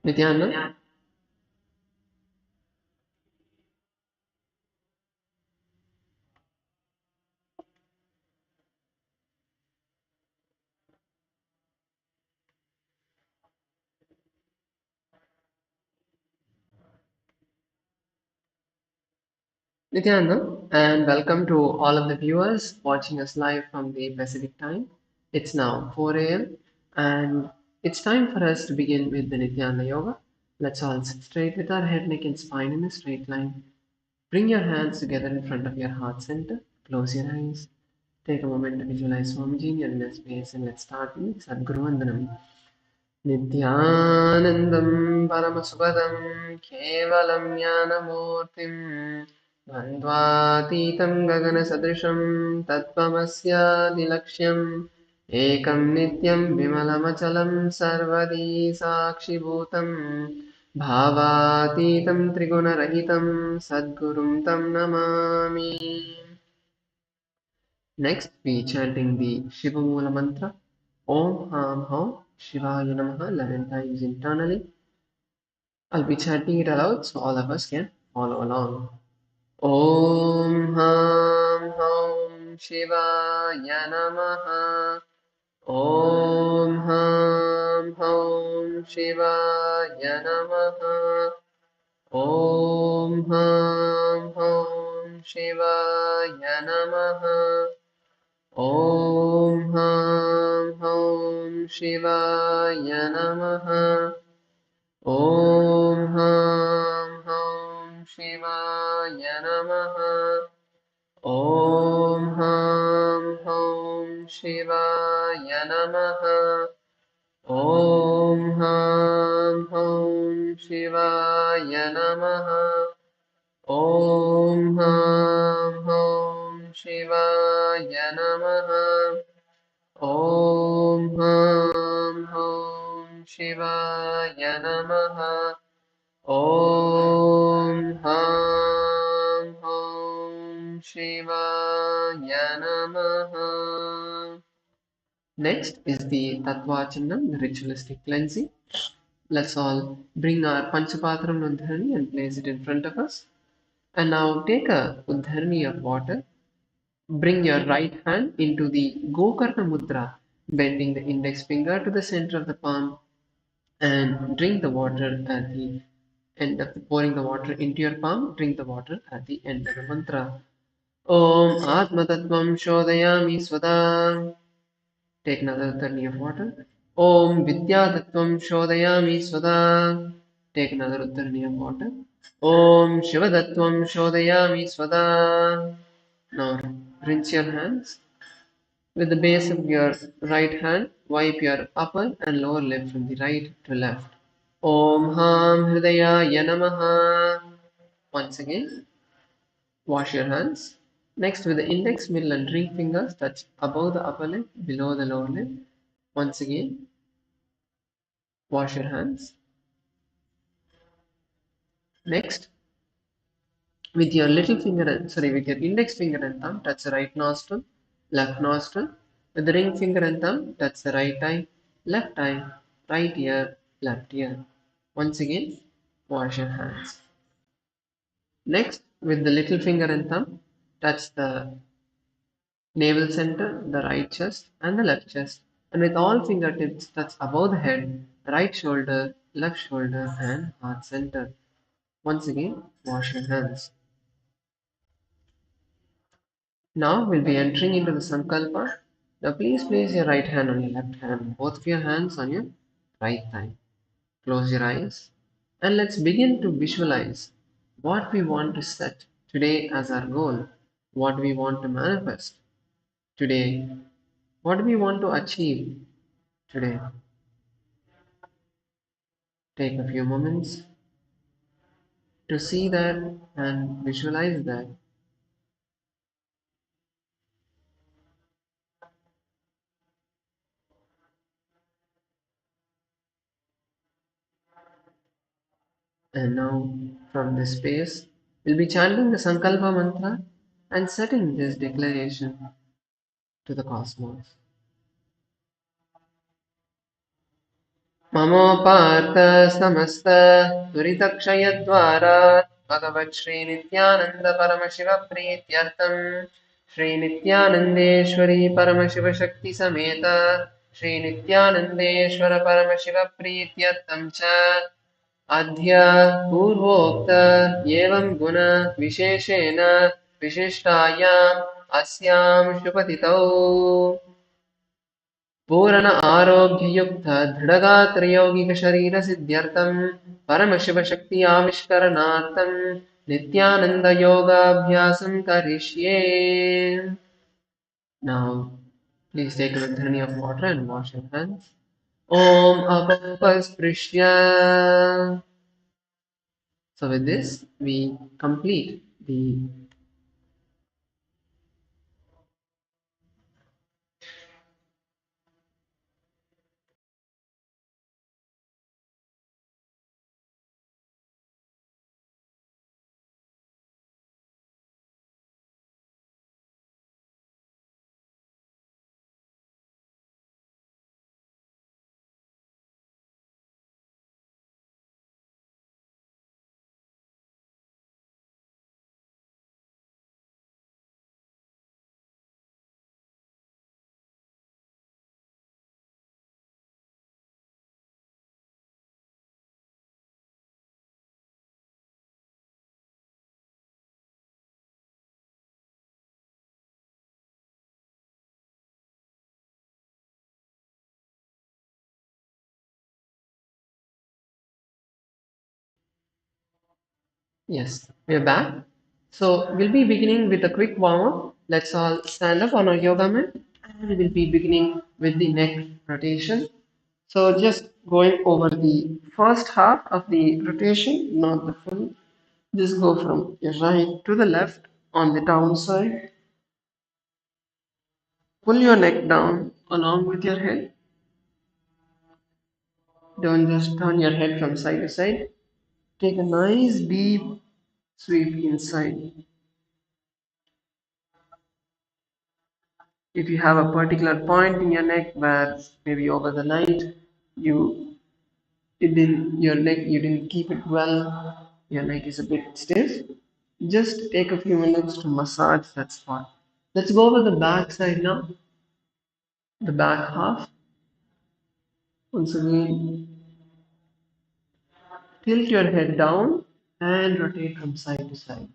Nithyananda? Nithyananda, and welcome to all of the viewers watching us live from the Pacific time. It's now 4 a.m. and it's time for us to begin with the Nithyananda Yoga. Let's all sit straight with our head, neck, and spine in a straight line. Bring your hands together in front of your heart center. Close your eyes. Take a moment to visualize Swamiji in your inner space and let's start with Sadguru Vandanam. नित्यानन्दं परमसुखदं केवलं ज्ञानमूर्तिं द्वन्द्वातीतं गगनसदृशं तत्त्वमस्यादिलक्ष्यम् एकं नित्यं विमलमचलं सर्वदी साक्षिभूतं भावातीतं त्रिगुणरहितं सद्गुरुं तं Namami. Next, we chanting the Shiva Mula mantra. Om Ham Hum Shivaya Namaha 11 times internally. I'll be chanting it aloud so all of us can follow along. Om Ham Hum Shivaya Namaha. Om Ham Hum Shivaya Namaha. Om Ham Hum Shivaya Namaha. Om Ham Hum Shivaya Namaha. Om Ham Hum Shivaya Namaha. Om Ham Hum Shivaya Namaha. Om Ham Hum Shivaya Namaha. Om Ham Hum Shivaya Namaha. Om Ham Hum Shivaya Namaha. Om Ham Hum Shivaya Namaha. Next is the Tattvachanam, the ritualistic cleansing. Let's all bring our Panchapatram Uddharani and place it in front of us. And now take a Uddharani of water. Bring your right hand into the Gokarna Mudra, bending the index finger to the center of the palm and drink the water at the end of pouring the water into your palm. Drink the water at the end of the mantra. Om Atma Tattvam Shodayami Swada. Take another Uddharani of water. Om Vidya Tattvam Shodayami Swada. Take another Uddharani of water. Om Shiva Tattvam Shodayami Swada. Now rinse your hands. With the base of your right hand, wipe your upper and lower lip from the right to left. Om Ham Hridayaya Namaha. Once again, wash your hands. Next, with the index, middle, and ring fingers touch above the upper lip, below the lower lip. Once again, wash your hands. Next, with your with your index finger and thumb, touch the right nostril, left nostril. With the ring finger and thumb, touch the right eye, right ear, left ear. Once again, wash your hands. Next, with the little finger and thumb, touch the navel center, the right chest, and the left chest. And with all fingertips, touch above the head, right shoulder, left shoulder, and heart center. Once again, wash your hands. Now we'll be entering into the Sankalpa. Now please place your right hand on your left hand, both of your hands on your right thigh. Close your eyes and let's begin to visualize what we want to set today as our goal, what we want to manifest today, what we want to achieve today. Take a few moments to see that and visualize that. And now, from this space, we'll be chanting the Sankalpa mantra and setting this declaration to the cosmos. ममोपार्थ समस्त दुरितक्षयद्वारा भगवत् श्रीनित्यानन्द परमशिवप्रीत्यर्थम् श्रीनित्यानन्देश्वरी परमशिवशक्तिसमेत श्रीनित्यानन्देश्वर परमशिवप्रीत्यर्थं च अद्य पूर्वोक्त एवं गुण विशेषेण विशिष्टायाम् अस्यां शुभतिथौ पूर्ण आरोग्ययुक्त दृढगात्रयौगिकशरीरसिद्ध्यर्थं परमशिवशक्ति आविष्करणार्थं नित्यानन्दयोगाभ्यासं करिष्ये. Now, please take a dhrani of water and wash your hands. Om Apasprisya. So with this, we complete the Yes, we're back. So we'll be beginning with a quick warm-up. Let's all stand up on our yoga mat and we'll be beginning with the neck rotation. So just going over the first half of the rotation, not the full. Just go from your right to the left on the down side. Pull your neck down along with your head. Don't just turn your head from side to side. Take a nice deep sweep inside. If you have a particular point in your neck where maybe over the night you it didn't your neck you didn't keep it well, your neck is a bit stiff, just take a few minutes to massage that spot. Let's go over the back side now, the back half. Once again, tilt your head down and rotate from side to side.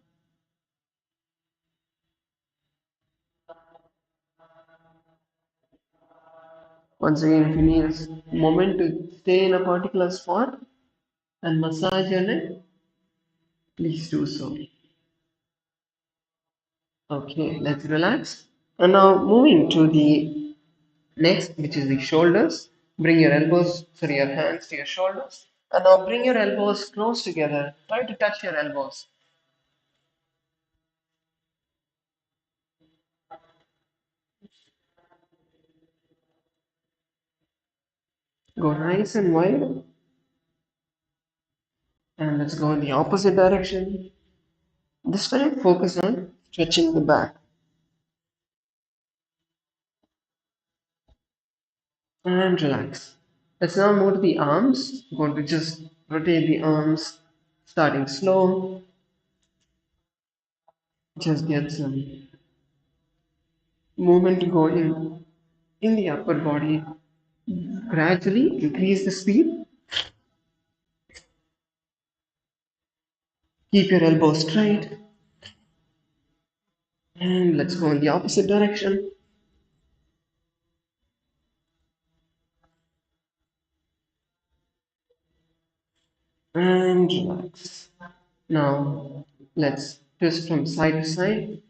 Once again, if you need a moment to stay in a particular spot and massage your neck, please do so. Okay, let's relax. And now moving to the next, which is the shoulders. Bring your elbows, sorry, your hands to your shoulders. And now bring your elbows close together. Try to touch your elbows. Go nice and wide. And let's go in the opposite direction. This time, focus on stretching the back. And relax. Let's now move to the arms. I'm going to just rotate the arms, starting slow. Just get some movement going in the upper body. Gradually increase the speed. Keep your elbows straight. And let's go in the opposite direction. And relax. Now let's twist from side to side.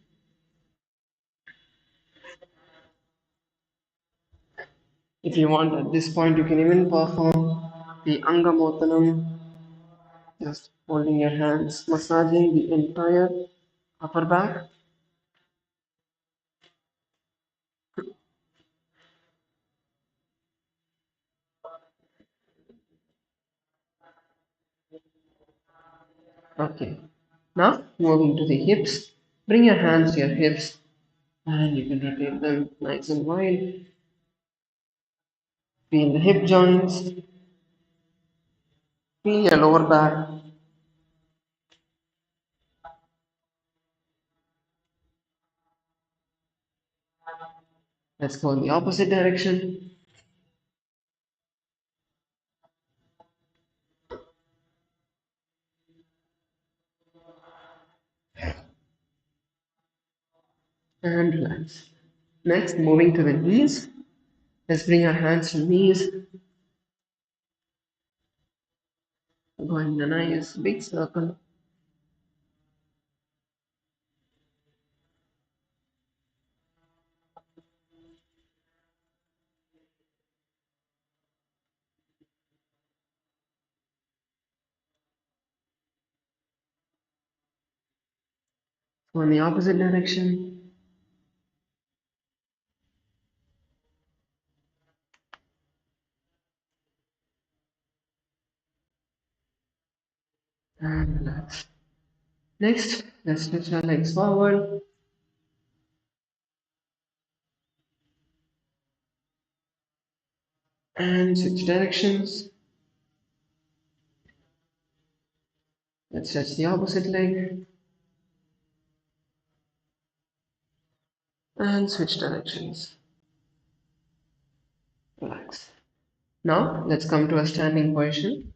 If you want at this point, you can even perform the Angamotanam, just holding your hands, massaging the entire upper back. Okay. Now moving to the hips. Bring your hands to your hips and you can rotate them nice and wide. Feel the hip joints. Feel your lower back. Let's go in the opposite direction. And relax. Next, moving to the knees. Let's bring our hands to knees. Going in a nice big circle. Go in the opposite direction. And relax. Next, let's stretch our legs forward. And switch directions. Let's stretch the opposite leg. And switch directions. Relax. Now, let's come to a standing position.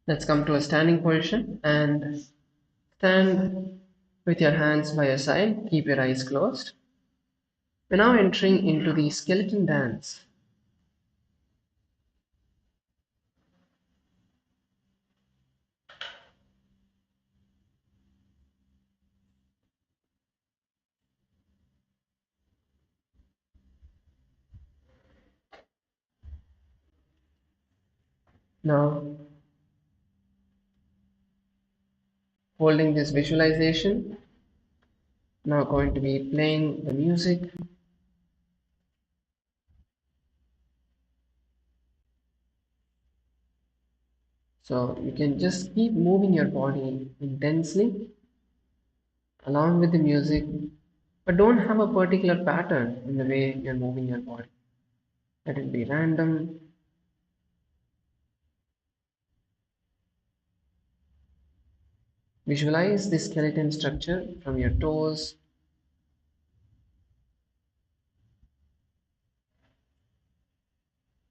Let's come to a standing position and stand with your hands by your side. Keep your eyes closed. We're now entering into the skeleton dance. Now, holding this visualization, now going to be playing the music. So you can just keep moving your body intensely along with the music, but don't have a particular pattern in the way you're moving your body. Let it be random. Visualize the skeleton structure from your toes,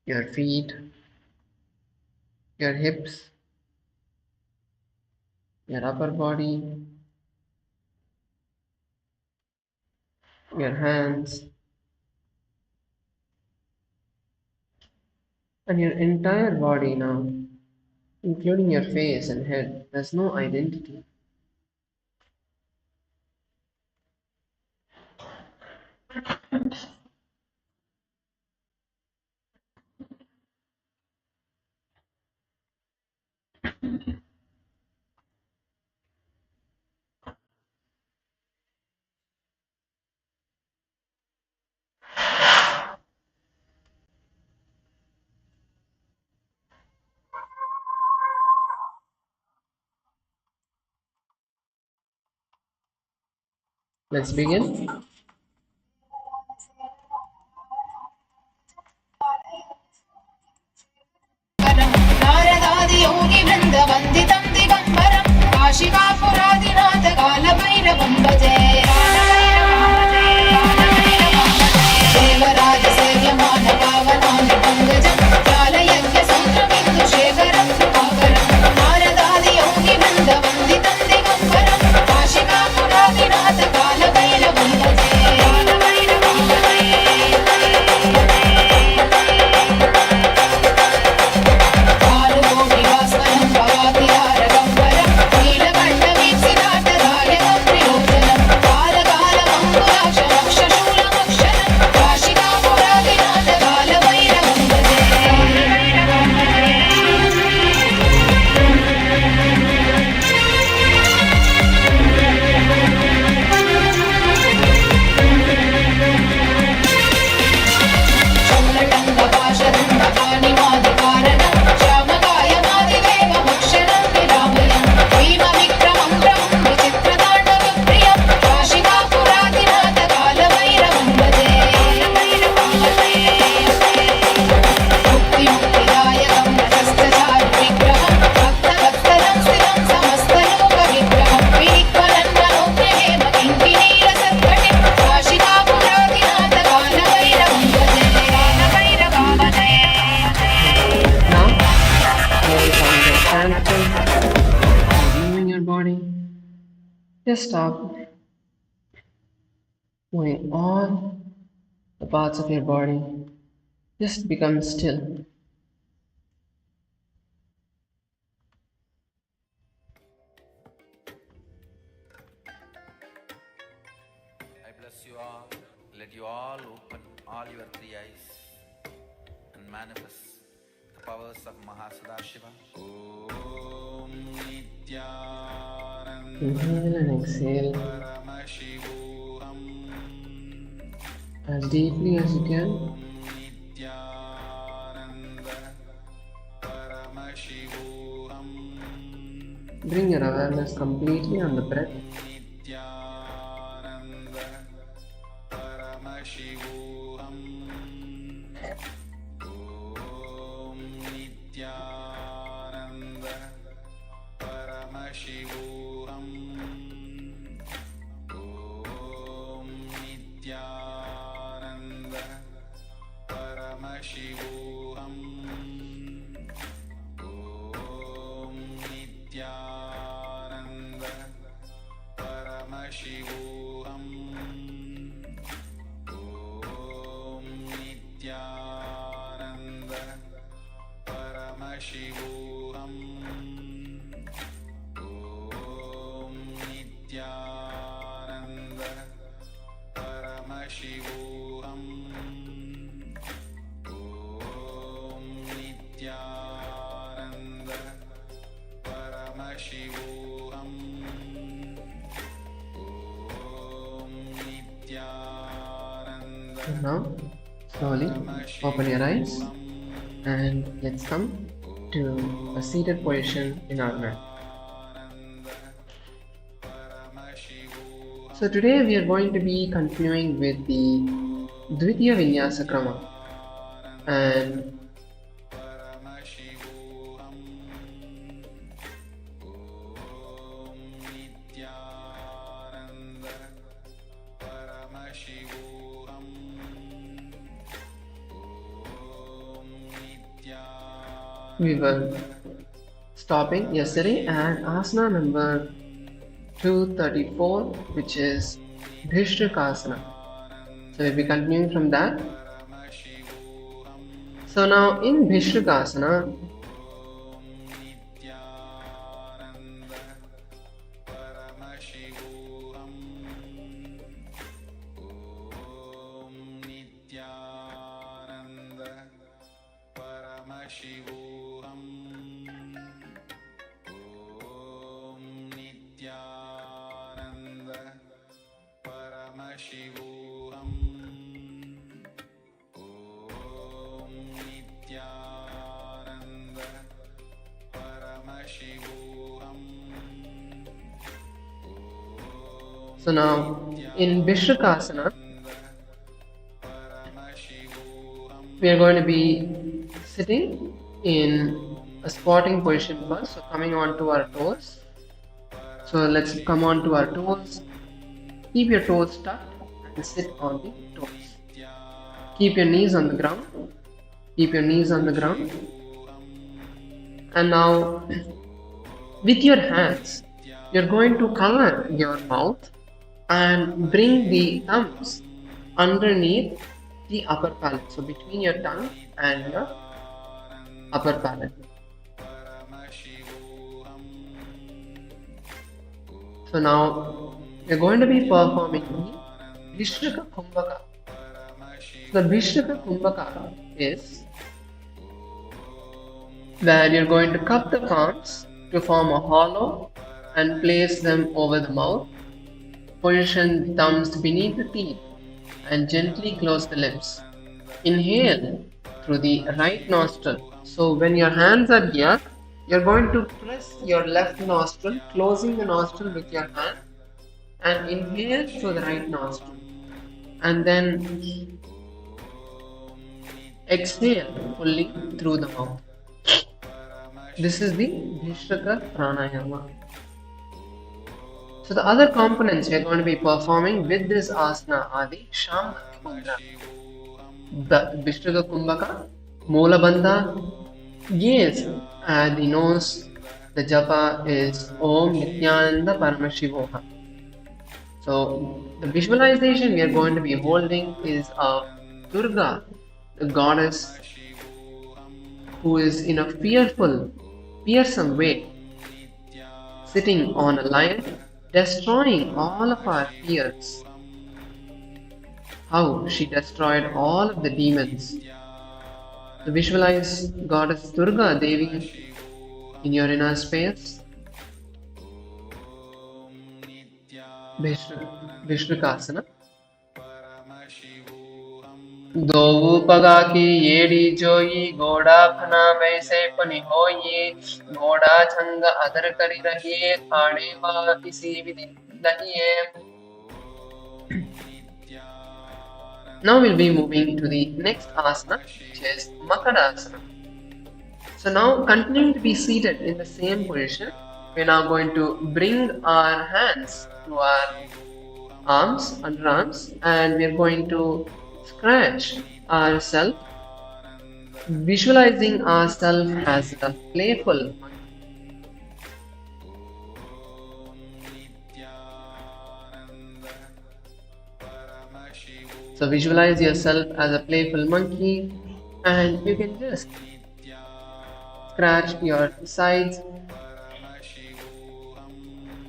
your feet, your hips, your upper body, your hands, and your entire body now, including your face and head. There's no identity. Let's begin. नारदादि योगी वृंद वंदितं दिगंबरं काशिकापुरादिनाथ कालभैरवं भजे देवराज सेव्यमान पावनां पंकजं ज्वालयज्ञ संक्रमितु शेखरं सुधाकरं नारदादि योगी वृंद वंदितं दिगंबरं काशिकापुरादिनाथ कालभैरवं भजे Just stop moving all the parts of your body. Just become still. I bless you all. Let you all open all your three eyes and manifest the powers of Mahasadashiva. Om Nithyananda Inhale and exhale Paramashivam. as deeply as you can. Nithyananda Paramashivam. Bring your awareness completely on the breath. Nithyananda Paramashivam. Om Nithyananda Paramashivam. Om Nithyananda Paramashivam. Om Nithyananda Paramashivam. Om Nithyananda Paramashivam. Om Nithyananda Paramashivam. Om Nithyananda Paramashivam. Om Nithyananda And now, slowly open your eyes and let's come to a seated position in our mat. So today we are going to be continuing with the Vinyasa Krama, and Om Nithyananda Paramashivam. Om Nithyananda we were stopping yesterday at asana number 234, which is Bhishtrakasana. So we'll be continuing from that. So now in Bhishtrakasana, Paramashivam. Om Nithyananda Paramashivam. Om Nithyananda Paramashivam. Om Nithyananda Paramashivam. so now in Bhishtrakasana, we are going to be sitting in a squatting position first, so coming onto our toes. So let's come onto our toes. Keep your toes tucked and sit on the toes. Keep your knees on the ground. Keep your knees on the ground. And now, with your hands, you're going to cover your mouth and bring the thumbs underneath the upper palate. So between your tongue and your upper palate. So now we're going to be performing the Vishrika Kumbhaka. The Vishrika Kumbhaka is where you're going to cup the palms to form a hollow and place them over the mouth. Position the thumbs beneath the teeth and gently close the lips. Inhale through the right nostril. So when your hands are here, you're going to press your left nostril, closing the nostril with your hand, and inhale through the right nostril. And then exhale fully through the mouth. This is the Vishrika pranayama. So the other components we are going to be performing with this asana are the Shambhaki Mudra, the Vishrika Kumbhaka, Moola Bandha, gaze at the nose. The japa is Om Nithyananda Paramashivam. So the visualization we are going to be holding is of Durga, the goddess who is in a fearsome way, sitting on a lion, destroying all of our fears. How she destroyed all of the demons. So visualize Goddess Durga Devi in your inner space. Vishnukasana. दोवु पगा की येड़ी जोई घोड़ा फना वैसे पनी होई घोड़ा छंग other करी रही खाड़े वा इसी विधि लहिए. Now we'll be moving to the next asana, which is Makarasana. So now, continuing to be seated in the same position, we're now going to bring our hands to our arms, underarms, and we're going to scratch ourselves, visualizing ourselves as a playful monkey. So visualize yourself as a playful monkey, and you can just scratch your sides.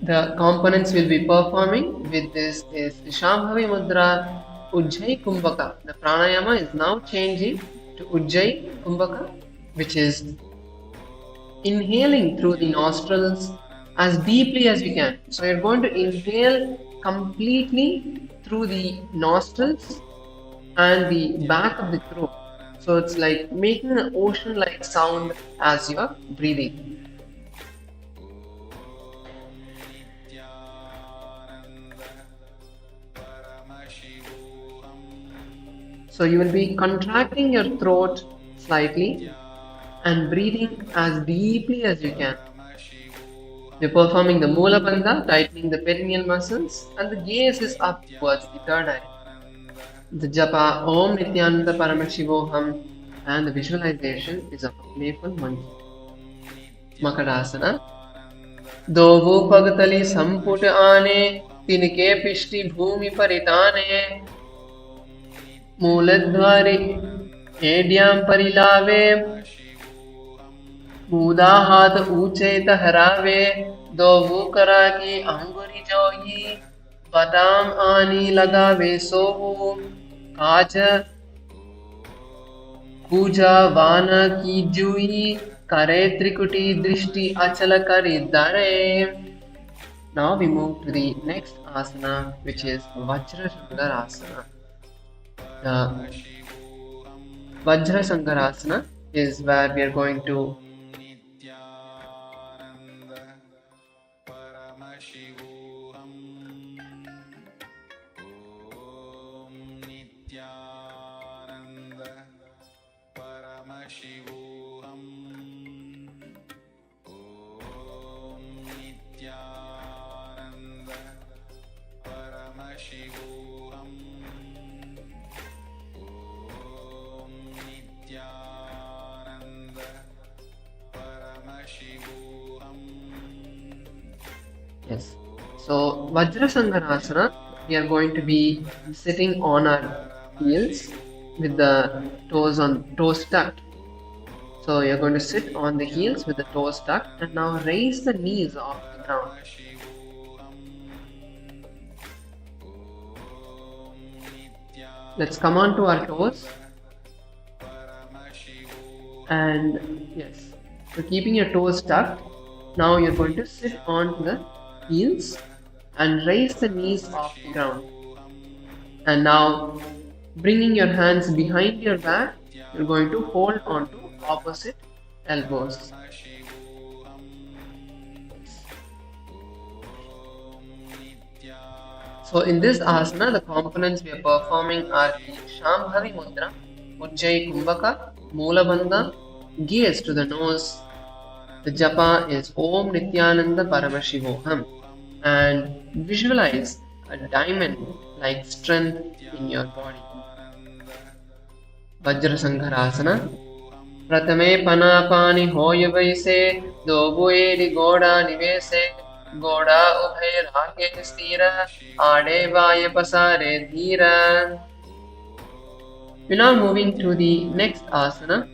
The components we'll be performing with this is Shambhavi Mudra, Ujjayi Kumbhaka. The pranayama is now changing to Ujjayi Kumbhaka, which is inhaling through the nostrils as deeply as we can. So you're going to inhale completely through the nostrils and the back of the throat. So it's like making an ocean-like sound as you're breathing. So you will be contracting your throat slightly and breathing as deeply as you can. We're performing the Mula Bandha, tightening the perineal muscles, and the gaze is up towards the third eye. The japa Om Nithyananda Paramashivoham, and the visualization is of a playful monkey. Makarasana. Dovu pagatali samput aane, tinke pishti bhumi paritane, मूलद्वारे एड्याम परिलावे मूदा हाथ ऊंचे तहरावे दोवु करा की अंगुरी जोई बदाम आनी लगावे सोवु काज पूजा वान की जुई करे त्रिकुटी दृष्टि अचल करी दरे. Now we move to the next asana, which is Vajrasangarasana. The Vajrasangarasana is where we are going to Yes. So Vajrasangarasana, we are going to be sitting on our heels with the toes tucked. So you're going to sit on the heels with the toes tucked and now raise the knees off the ground. Let's come on to our toes. And yes, so keeping your toes tucked, now you're going to sit on the heels and raise the knees off the ground. And now bringing your hands behind your back, you're going to hold on to opposite elbows. So in this asana, the components we are performing are the Shambhavi Mudra, Ujjayi Kumbhaka, Mula Bandha, gaze to the nose. The japa is Om Nithyananda Paramashivoham, and visualize a diamond like strength in your body. Vajrasangarasana. Pratame panapani hoya vaise, dobu edi goda nivese, Goda ubhay rake stira, ade vaya pasare dhira. We're now moving to the next asana.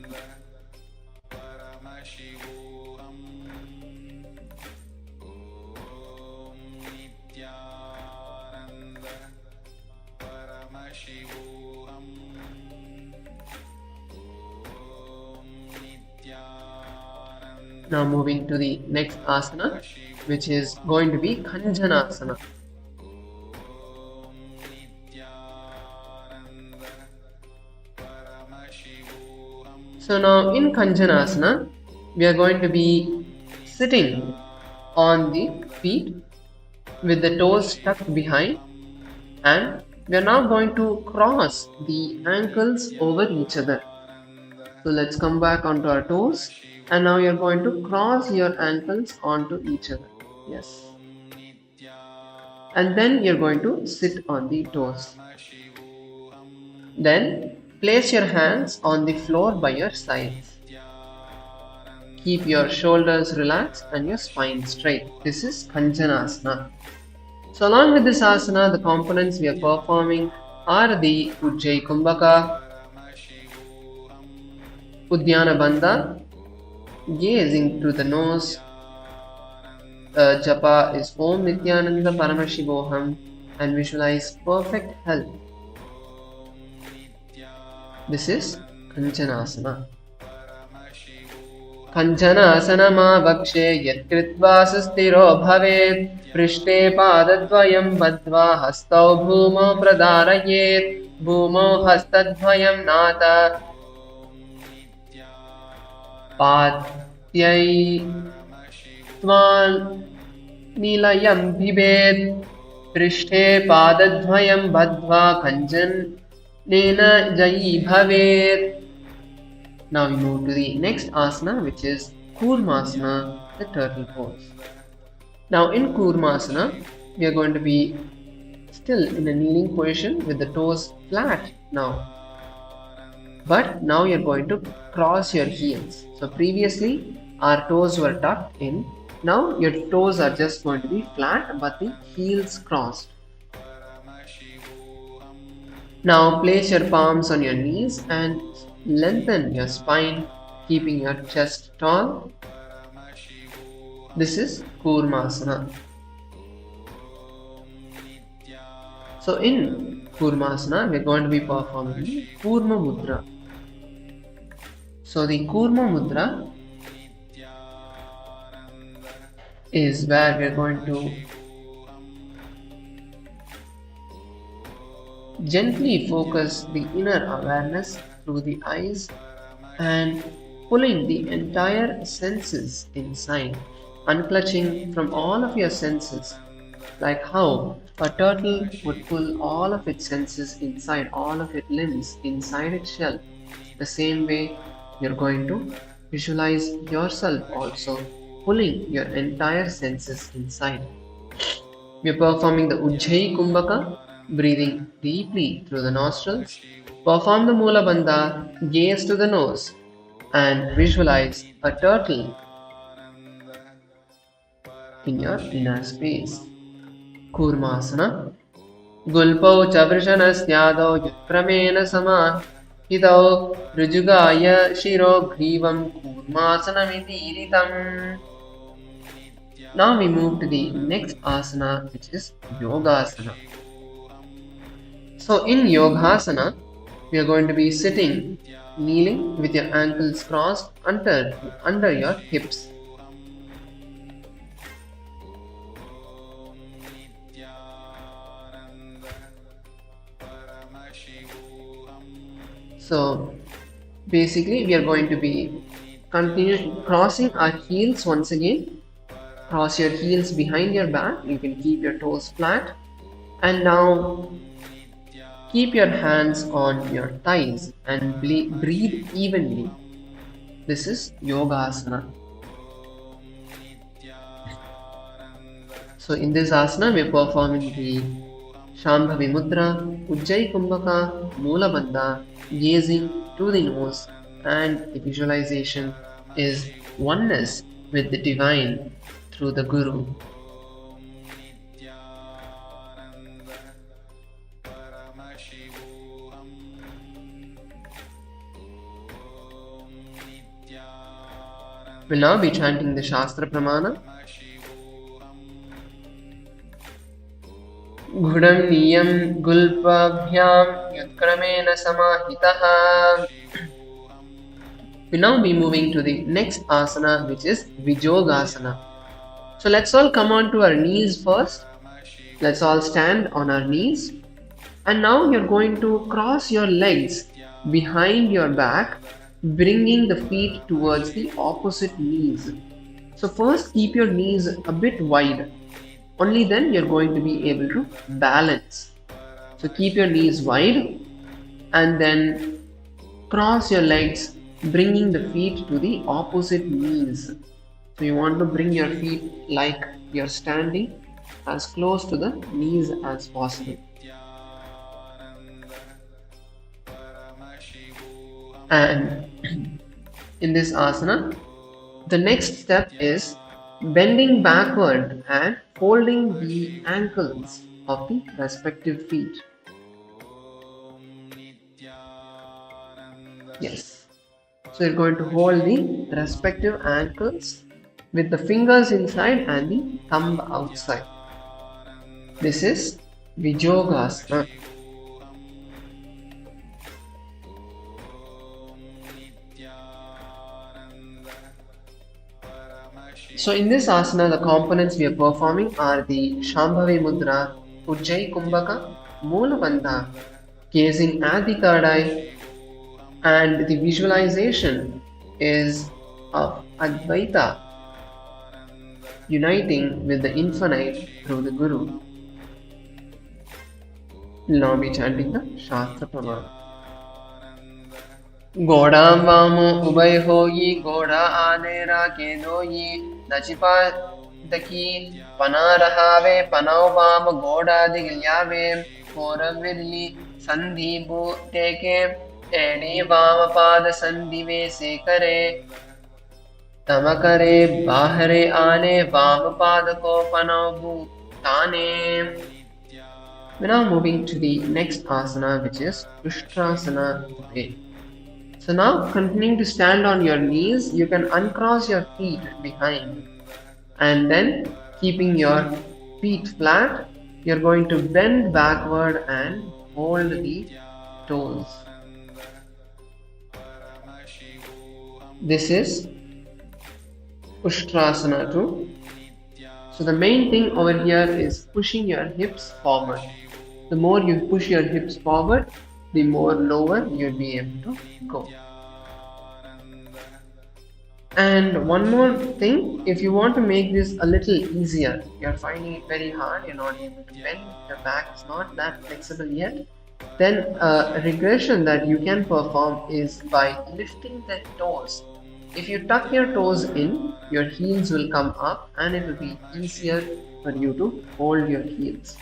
Now moving to the next asana, which is going to be Kanjanasana. So now in Kanjanasana, we are going to be sitting on the feet with the toes tucked behind, and we are now going to cross the ankles over each other. So let's come back onto our toes, and now you're going to cross your ankles onto each other. Yes. And then you're going to sit on the toes. Then place your hands on the floor by your sides. Keep your shoulders relaxed and your spine straight. This is Kanjanasana. So along with this asana, the components we are performing are the Ujjayi Kumbhaka, Uddiyana Bandha, gazing through the nose. Japa is Om Nithyananda Paramashivoham, and visualize perfect health. This is Kanjanasana. Kanjanasana Mahavakya Yatkritva Sastiro Bhavet Prishte Padadvayam Badva Hastau Bhumo Pradarayet Bhumo Hastadvayam Nata Patyai Tvan Nilayam Bhibet Prishte Padadvayam Badva Kanjan Nena Jayi Bhavet. Now we move to the next asana, which is Kurmasana, the turtle pose. Now in Kurmasana, we are going to be still in a kneeling position with the toes flat now. But now you're going to cross your heels. So previously our toes were tucked in. Now your toes are just going to be flat but the heels crossed. Now place your palms on your knees and lengthen your spine, keeping your chest tall. This is Kurmasana. So in Kurmasana, we are going to be performing the Kurma Mudra. So the Kurma Mudra is where we are going to gently focus the inner awareness through the eyes and pulling the entire senses inside, unclutching from all of your senses, like how a turtle would pull all of its senses inside, all of its limbs inside its shell. The same way you're going to visualize yourself also pulling your entire senses inside. We're performing the Ujjayi Kumbhaka, breathing deeply through the nostrils. Perform the Mula Bandha, gaze to the nose, and visualize a turtle in your inner space. Kurmasana. Gulpau Chavrishanasthado Yutramena Sama Hidau Rujugaya Shiro Grivam Kurmasanamiti Iritam. Now we move to the next asana, which is Yogasana. So in Yogasana, we are going to be sitting, kneeling with your ankles crossed under your hips. So basically we are going to be crossing our heels once again. Cross your heels behind your back. You can keep your toes flat. And now keep your hands on your thighs and breathe evenly. This is Yogasana. So in this asana, we are performing the Shambhavi Mudra, Ujjayi Kumbhaka, Mula Bandha, gazing to the nose, and the visualization is oneness with the divine through the Guru. We'll now be chanting the Shastra Pramana. Gudam niyam gulpabhyam yudkramena samahitaha. We'll now be moving to the next asana, which is Vijogasana. So let's all come on to our knees first. Let's all stand on our knees. And now you're going to cross your legs behind your back, bringing the feet towards the opposite knees. So first keep your knees a bit wide. Only then you're going to be able to balance. So keep your knees wide and then cross your legs, bringing the feet to the opposite knees. So you want to bring your feet like you're standing as close to the knees as possible. And in this asana, the next step is bending backward and folding the ankles of the respective feet. Yes. So you're going to hold the respective ankles with the fingers inside and the thumb outside. This is Vijogasana. So in this asana, the components we are performing are the Shambhavi Mudra, Ujjayi Kumbhaka, Moola Bandha, gazing at the third eye, and the visualization is of Advaita uniting with the infinite through the Guru. We'll now be chanting the Shastra Pramana. Godam vamo ubay hoyi, goda adera ke doyi, nachipa daki, panarahave, panau vam, goda digilyave, koravirli, sandhi bu teke, edi vam pad sandhive se kare, tamakare bahare ane, vam pad ko panau bu tane. We're now moving to the next asana, which is Ushtrasana. So now, continuing to stand on your knees, you can uncross your feet behind. And then, keeping your feet flat, you're going to bend backward and hold the toes. This is Ushtrasana 2. So the main thing over here is pushing your hips forward. The more you push your hips forward, the more lower you'll be able to go. And one more thing, if you want to make this a little easier, you're finding it very hard, you're not able to bend, your back is not that flexible yet, then a regression that you can perform is by lifting the toes. If you tuck your toes in, your heels will come up and it will be easier for you to hold your heels.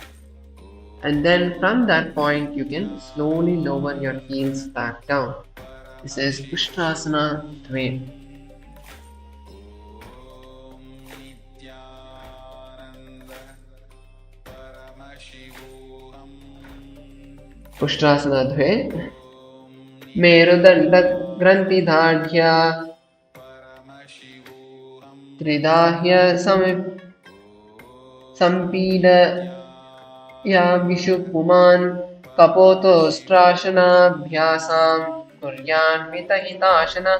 And then from that point, you can slowly lower your heels back down. This is Ushtrasana 3. Ushtrasana 3. Merudanda Granthi Dhadhya Tridahya Sampida Ya Vishu Puman Kapoto Strashana Bhyasam Kuryan Mitahitashana.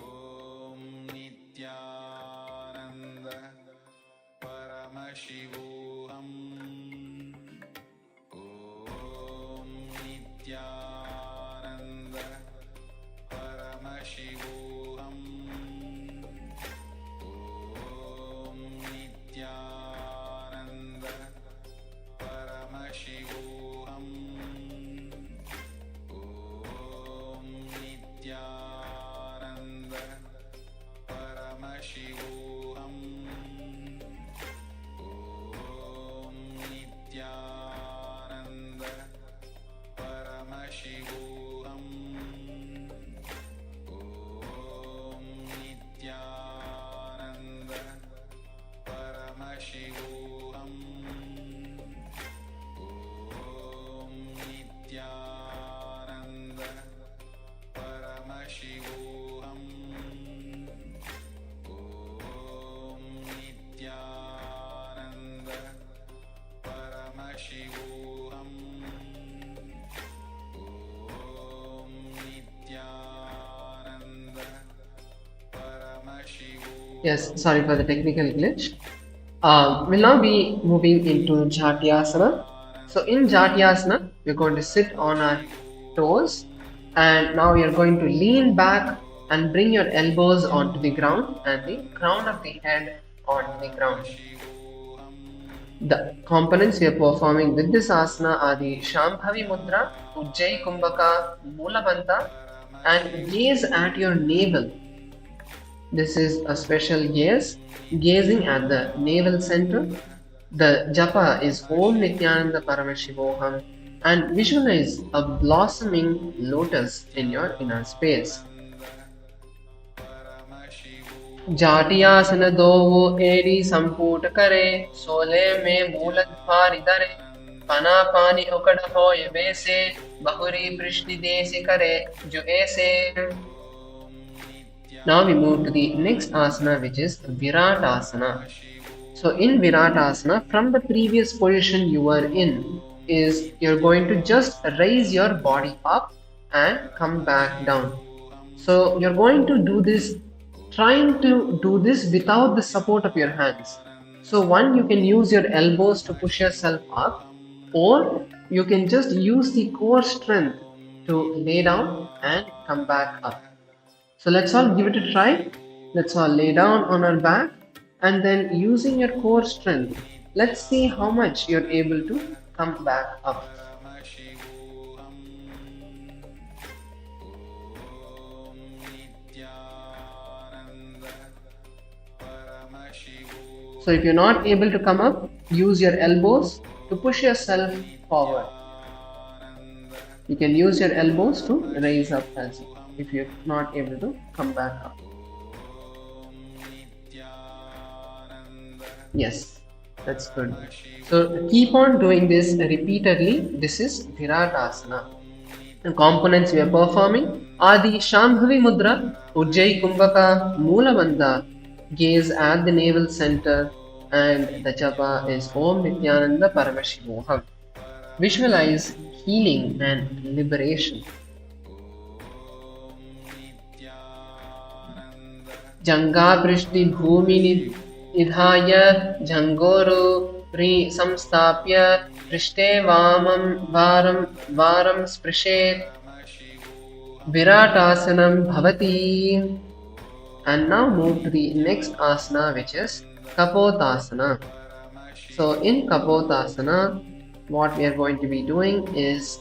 Om Nithyananda Paramashivam. Om Nithyananda Paramashivam. Om Nithyananda Paramashivam. Om Nithyananda Paramashivam. Om Nithyananda Paramashivam. Om Nithyananda Paramashivam. Om Nithyananda Paramashivam. Om Nithyananda Paramashivam. Om Nithyananda Paramashivam. Yes, sorry for the technical glitch. We'll now be moving into Jatyasana. So in Jatyasana, we're going to sit on our toes, and now you're going to lean back and bring your elbows onto the ground and the crown of the head onto the ground. The components we are performing with this asana are the Shambhavi Mudra, Ujjayi Kumbhaka, Mula Bandha, and gaze at your navel. This is a special gaze, gazing at the navel center. The japa is Om Nithyananda Paramashivoham, and visualize a blossoming lotus in your inner space. जाटियासन दो एरी संपूट करे सोले में मूलत भारी दरे पना पानी उकड़ होय वैसे बहुरी पृष्ठि देश करे जो ऐसे. Now we move to the next asana, which is Viratasana. So in Viratasana, from the previous position you were in, is you're going to just raise your body up and come back down. So you're going to do this, trying to do this without the support of your hands. So one, you can use your elbows to push yourself up, or you can just use the core strength to lay down and come back up. So let's all give it a try. Let's all lay down on our back, and then using your core strength, let's see how much you're able to come back up. So if you're not able to come up, use your elbows to push yourself forward. You can use your elbows to raise up as well, if you're not able to come back up. Yes, that's good. So keep on doing this repeatedly. This is Viratasana. The components we are performing are the Shambhavi Mudra, Ujjayi Kumbhaka, Mula Bandha, gaze at the navel center, and the japa is Om Nithyananda Paramashivoham. Visualize healing and liberation. Janga Prishti Bhumi Nidhaya Jangoro Pri Samstapya Prishte Vamam Varam Sprishet Viratasanam Bhavati. And now move to the next asana, which is Kapotasana. So in Kapotasana, what we are going to be doing is,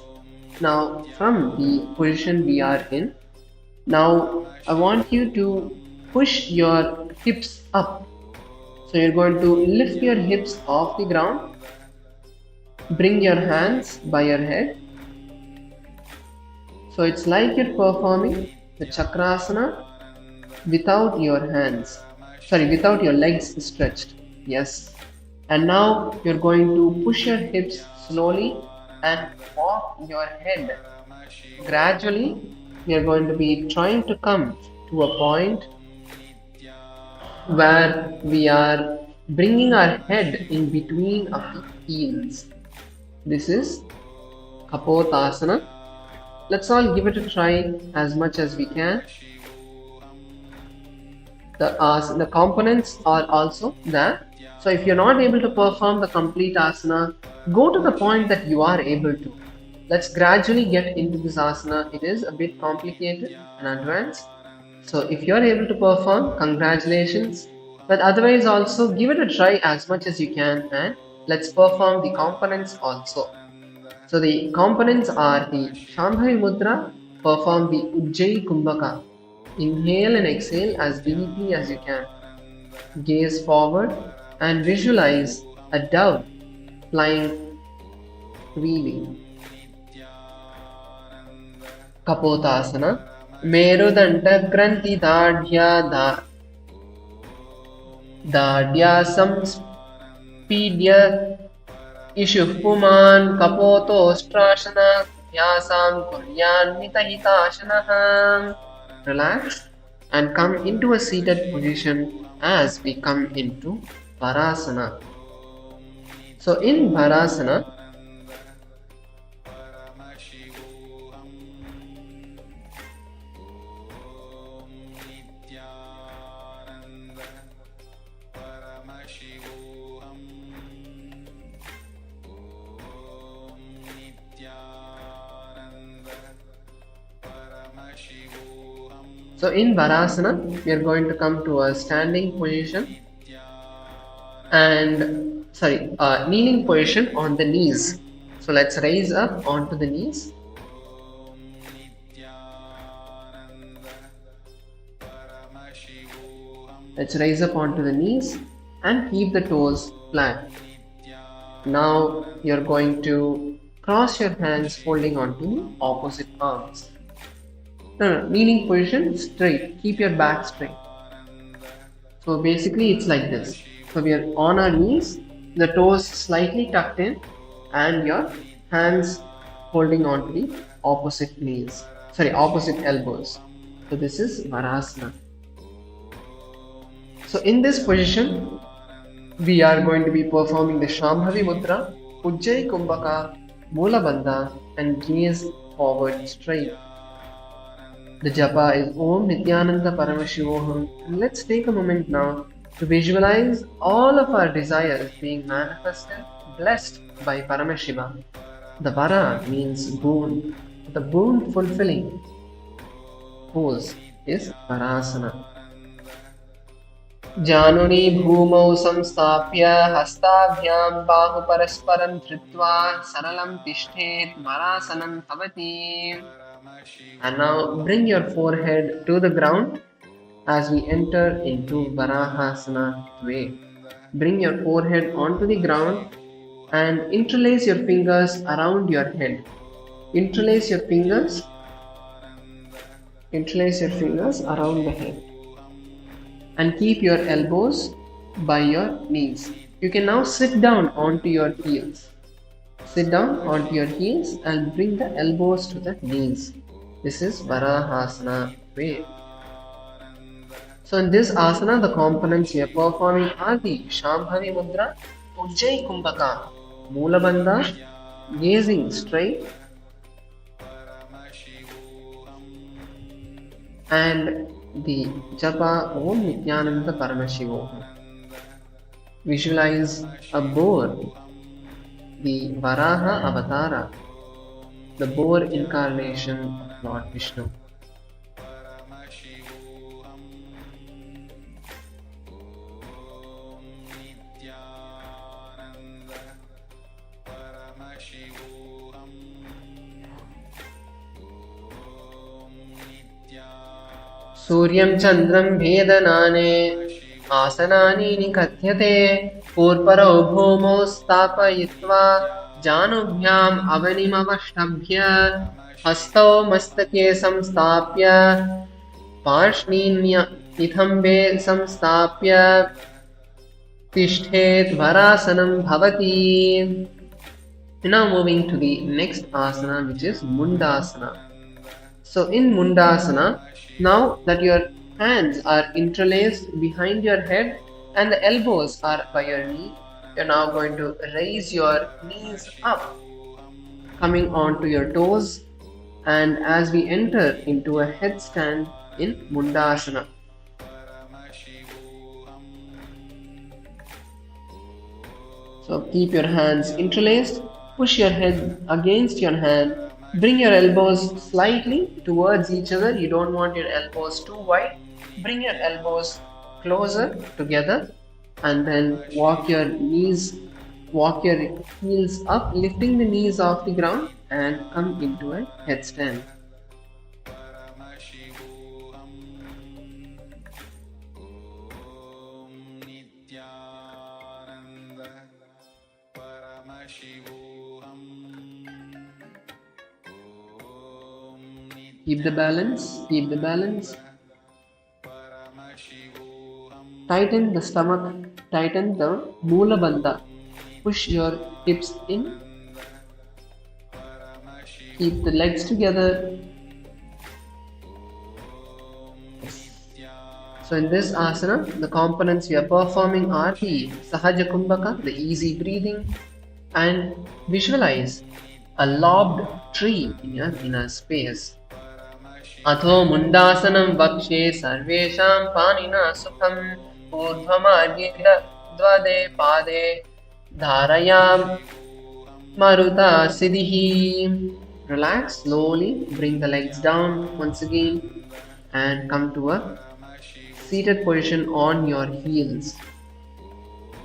now from the position we are in, now I want you to push your hips up. So you're going to lift your hips off the ground, bring your hands by your head. So it's like you're performing the Chakrasana without your without your legs stretched. Yes. And now you're going to push your hips slowly and walk your head. Gradually, you're going to be trying to come to a point where we are bringing our head in between of the heels. This is Kapotasana. let's all give it a try as much as we can. The components are also there. So if you're not able to perform the complete asana, go to the point that you are able to. Let's gradually get into this asana. It is a bit complicated and advanced. So if you're able to perform, congratulations. But otherwise also give it a try as much as you can, and let's perform the components also. So the components are the Shambhavi Mudra, perform the Ujjayi Kumbhaka. Inhale and exhale as deeply as you can. Gaze forward and visualize a dove flying freely. Kapotasana. Merudanta Granthi Dadhya Dadhya Samspidya Ishuh Puman Kapoto Strashana Vyasam Kuryan Mitahitashana. Relax and come into a seated position as we come into Parasana. So in Parasana, we are going to come to a standing position and kneeling position on the knees. So let's raise up onto the knees. Let's raise up onto the knees and keep the toes flat. Now you're going to cross your hands holding onto the opposite arms. No, kneeling position, straight. Keep your back straight. So basically it's like this. So we are on our knees, the toes slightly tucked in and your hands holding on to the opposite elbows. So this is Varasana. So in this position, we are going to be performing the Shambhavi Mudra, Ujjayi Kumbhaka, Mula Bandha and gaze forward straight. The japa is Om Nithyananda Paramashivam. Let's take a moment now to visualize all of our desires being manifested, blessed by Paramashiva. The Vara means boon. The boon fulfilling pose is Varasana. Januni bhumau samstapya hastabhyam bahu parasparam dhritva saralam tishthet Varasanam bhavati. And now bring your forehead to the ground as we enter into Varahasana way. Bring your forehead onto the ground and interlace your fingers around your head. Interlace your fingers around the head. And keep your elbows by your knees. You can now sit down onto your heels. Sit down onto your heels and bring the elbows to the knees. This is Varahasana way. So in this asana, the components we are performing are the Shambhavi Mudra, Ujjayi Kumbhaka, Mula Bandha, gazing straight, and the japa Om Nithyananda Paramashivam. Visualize a boar, the Varaha Avatara, the boar incarnation of Lord Vishnu. Suryam Chandram Vedanane Asanani Nikatyate Purparau Bhomo Stapayitva Janubhyam Avanimavashtabhya Hastau Mastake Samstapya Parshninya Ithambe Samstapya Tishthet Varasanam Bhavati. Now moving to the next asana, which is Mundasana. So in Mundasana, now that your hands are interlaced behind your head and the elbows are by your knee, you're now going to raise your knees up, coming onto your toes and as we enter into a headstand in Mundasana. So keep your hands interlaced, push your head against your hand, bring your elbows slightly towards each other. You don't want your elbows too wide. Bring your elbows closer together and then walk your heels up, lifting the knees off the ground and come into a headstand. Keep the balance, keep the balance. Tighten the stomach, tighten the Mula Bandha. Push your hips in. Keep the legs together. So in this asana, the components we are performing are the Sahaja Kumbhaka, the easy breathing, and visualize a lobbed tree in your inner space. Atho mundasanam vakshe sarvesham panina sukham urdhvamadhyeda dvade pade dharayam maruta siddhi. Relax slowly, bring the legs down once again and come to a seated position on your heels.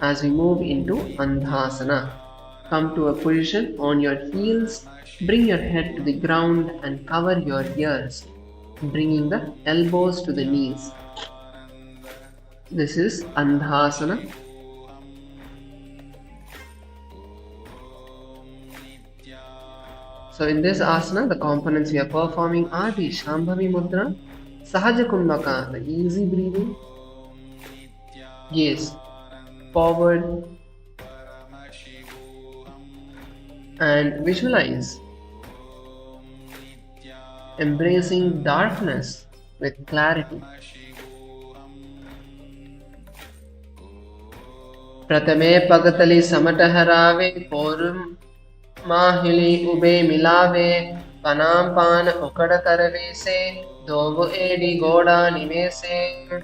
As we move into Andhasana, come to a position on your heels, bring your head to the ground and cover your ears, bringing the elbows to the knees. This is Andhasana. So in this asana, the components we are performing are the Shambhavi Mudra, Sahaja Kumbhaka, the easy breathing, gaze forward, and visualize embracing darkness with clarity. Pratame pagatali samataharaave porum mahili ube milave panam pan okada karave se dovu edi goda nimese.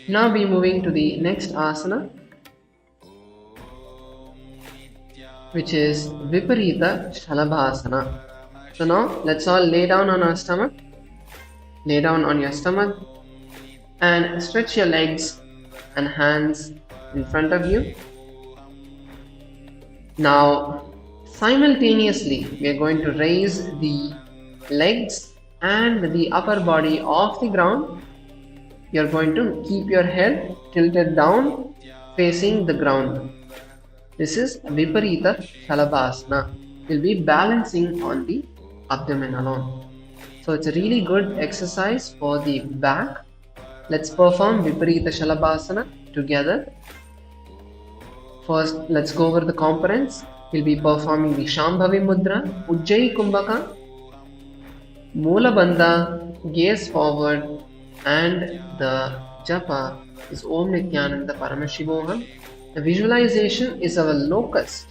Now be moving to the next asana, which is Viparita Shalabhasana. So now let's all lay down on our stomach. Lay down on your stomach and stretch your legs and hands in front of you. Now simultaneously we are going to raise the legs and the upper body off the ground. You are going to keep your head tilted down facing the ground. This is Viparita Shalabhasana. You'll be balancing on the abdomen alone. So it's a really good exercise for the back. Let's perform Viparita Shalabhasana together. First, let's go over the components. We'll be performing the Shambhavi Mudra, Ujjayi Kumbhaka, Mula Bandha, gaze forward, and the japa is Om Nithyananda Paramashivam. The visualization is our locust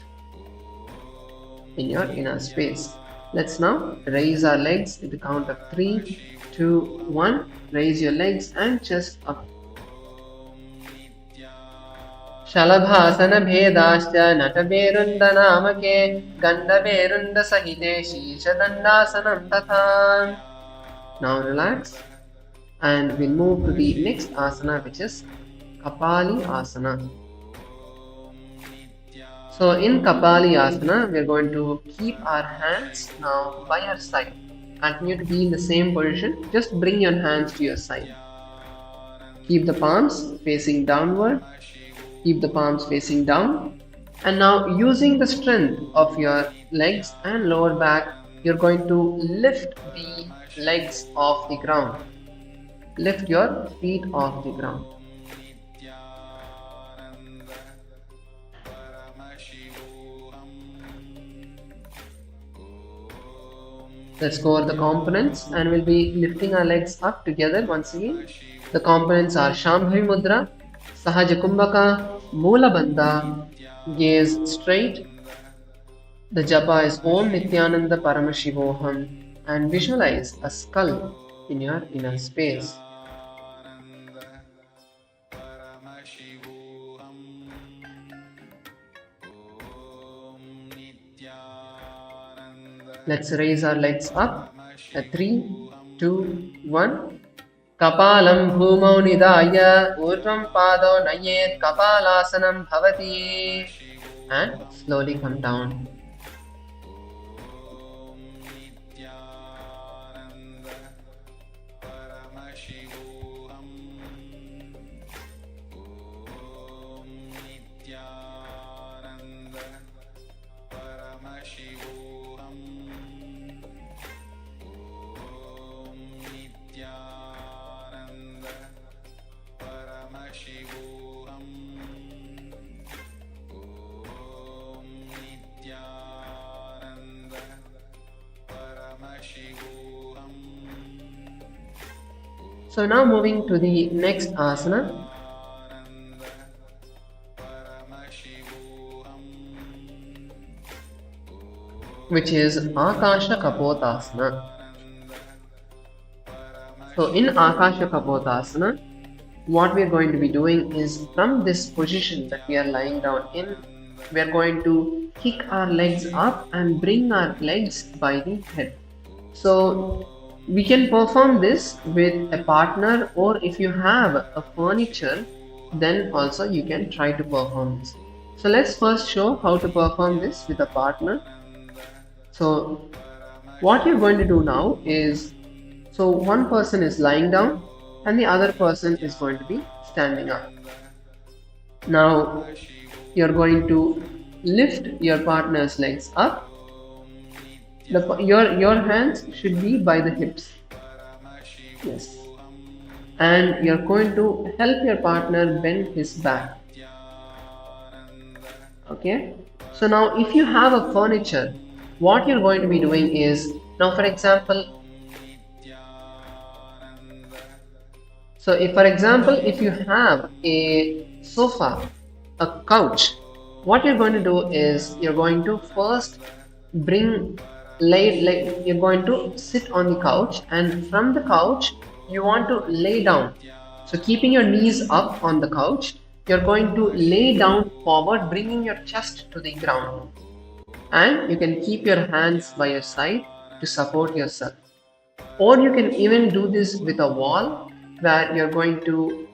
in your inner space. Let's now raise our legs at the count of 3, 2, 1. Raise your legs and chest up. Shalabhasana bhedascha nataberunda namake gandaberunda sahite shishadandasanam tatha. Now relax And we'll move to the next asana, which is Kapali Asana. So in Kapali Asana, we're going to keep our hands now by our side. Continue to be in the same position. Just bring your hands to your side. Keep the palms facing downward. Keep the palms facing down. And now using the strength of your legs and lower back, you're going to lift the legs off the ground. Lift your feet off the ground. Let's go over the components, and we'll be lifting our legs up together once again. The components are Shambhavi Mudra, Sahaja Kumbhaka, Moola Bandha, gaze straight. The japa is Om Nithyananda Paramashivoham, and visualize a skull in your inner space. Let's raise our legs up at 3, 2, 1. Kapalam bhumau nidaya urvam pado nayet kapalasanam bhavati. And slowly come down. So now moving to the next asana, which is Akasha Kapotasana. So in Akasha Kapotasana, what we are going to be doing is, from this position that we are lying down in, we are going to kick our legs up and bring our legs by the head. So we can perform this with a partner, or if you have a furniture, then also you can try to perform this. So let's first show how to perform this with a partner. So what you're going to do now is, so one person is lying down and the other person is going to be standing up. Now you're going to lift your partner's legs up. Your hands should be by the hips. Yes. And you're going to help your partner bend his back. Okay. So now if you have a furniture, what you're going to be doing is, now for example, if you have a sofa, a couch, what you're going to do is, you're going to first you're going to sit on the couch, and from the couch you want to lay down. So keeping your knees up on the couch, you're going to lay down forward, bringing your chest to the ground, and you can keep your hands by your side to support yourself. Or you can even do this with a wall, where you're going to,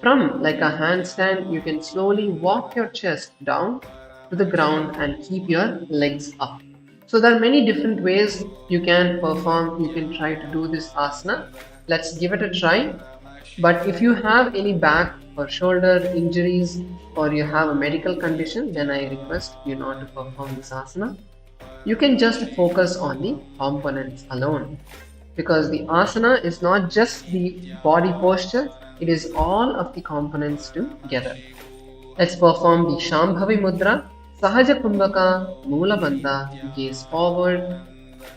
from like a handstand, you can slowly walk your chest down to the ground and keep your legs up. So there are many different ways you can perform, you can try to do this asana. Let's give it a try. But if you have any back or shoulder injuries, or you have a medical condition, then I request you not to perform this asana. You can just focus on the components alone, because the asana is not just the body posture, it is all of the components together. Let's perform the Shambhavi Mudra, Sahaja Kumbhaka, Moola Bandha, gaze forward.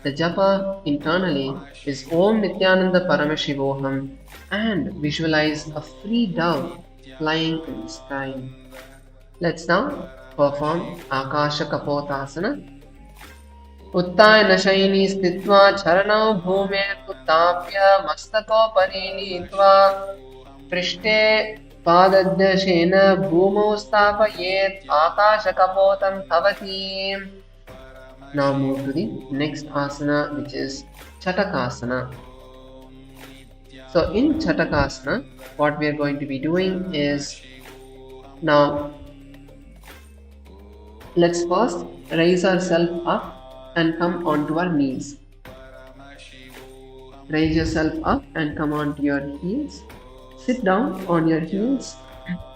The japa internally is Om Nithyananda Paramashivoham, and visualize a free dove flying in the sky. Let's now perform Akasha Kapotasana. उत्ताय नशयिनी स्थित्वा चरणौ भूमेर्उत्थाप्य मस्तकोपरि नीत्वा पृष्ठे पादद्वयेन भूमौ स्थापयेत् आकाशकपोतं भवति. Now move to the next asana, which is Chatakasana. So in Chatakasana, what we are going to be doing is, now let's first raise ourselves up and come onto our knees. Raise yourself up and come onto your heels. Sit down on your heels,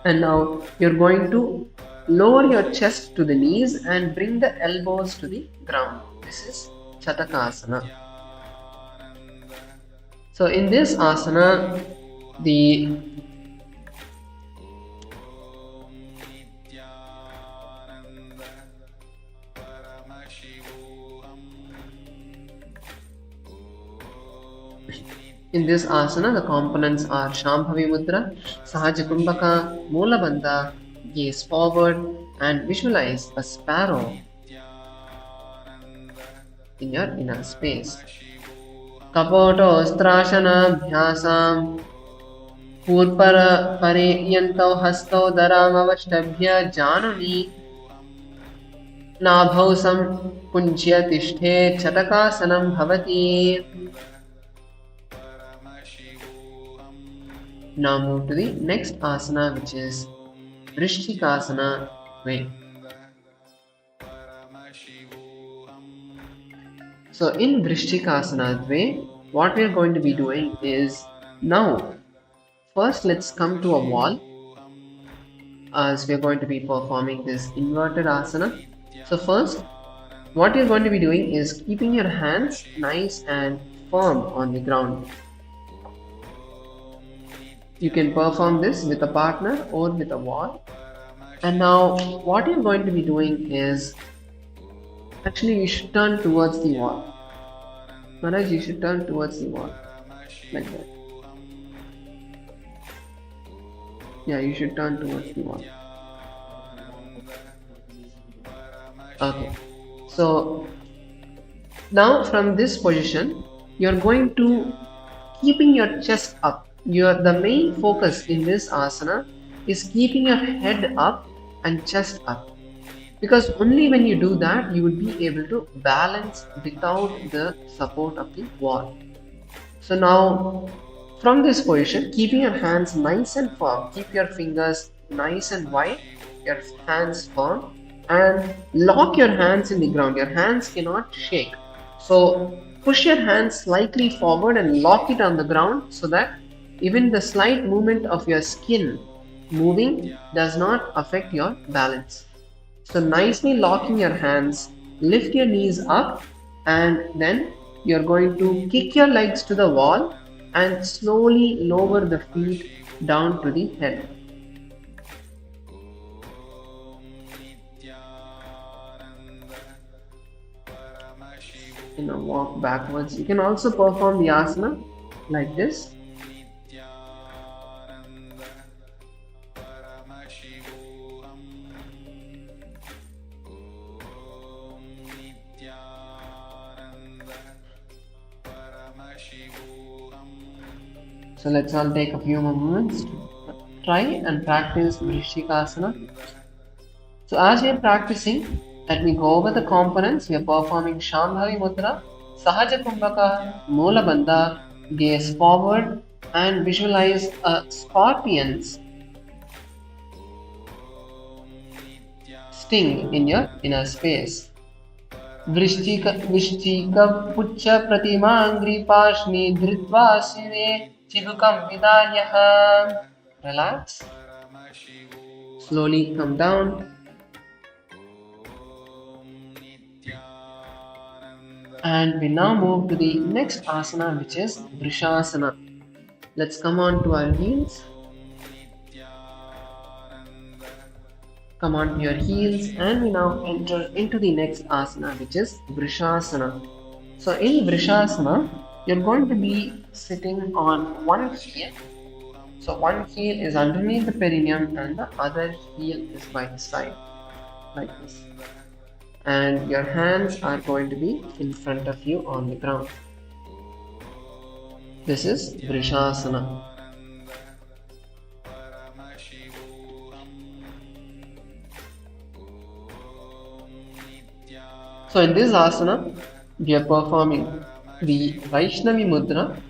and now you're going to lower your chest to the knees and bring the elbows to the ground. This is Chatakasana. So in this asana, the components are Shambhavi Mudra, Sahaja Kumbhaka, Moola Bandha, gaze forward, and visualize a sparrow in your inner space. Kapoto Strashana Bhyasam Purpara Pare Yanto Hasto Daramavashtabhya Januni Nabhausam Punchya Tishthe Chatakasanam Bhavati. Now move to the next asana, which is Vrishchikasana way. So in Vrishchikasana way, what we are going to be doing is, now first let's come to a wall, as we are going to be performing this inverted asana. So first, what you're going to be doing is keeping your hands nice and firm on the ground. You can perform this with a partner or with a wall. And now what you're going to be doing is, actually you should turn towards the wall. Maharaj, you should turn towards the wall, like that. Yeah, you should turn towards the wall. Okay, so now from this position, you're going to keeping your chest up. The main focus in this asana is keeping your head up and chest up, because only when you do that you would be able to balance without the support of the wall. So now from this position, keeping your hands nice and firm, keep your fingers nice and wide, your hands firm, and lock your hands in the ground. Your hands cannot shake, so push your hands slightly forward and lock it on the ground, so that even the slight movement of your skin moving does not affect your balance. So nicely locking your hands, lift your knees up, and then you're going to kick your legs to the wall and slowly lower the feet down to the head. Walk backwards. You can also perform the asana like this. So let's all take a few more moments to try and practice Vrishchikasana. So as we are practicing, let me go over the components. We are performing Shambhavi Mudra, Sahaja Kumbhaka, Moola Bandha, gaze forward, and visualize a scorpion's sting in your inner space. Vrishchika Pucha Pratimangri Pashni Dhritva Sive Chibukam Vidayah. Relax. Slowly come down. And we now move to the next asana, which is Vrishasana. Let's come on to our heels. Come on to your heels, and we now enter into the next asana, which is Vrishasana. So in Vrishasana, you're going to be sitting on one heel. So one heel is underneath the perineum and the other heel is by the side, like this. And your hands are going to be in front of you on the ground. This is Vrishasana. So in this asana, we are performing the Vaishnavi Mudra.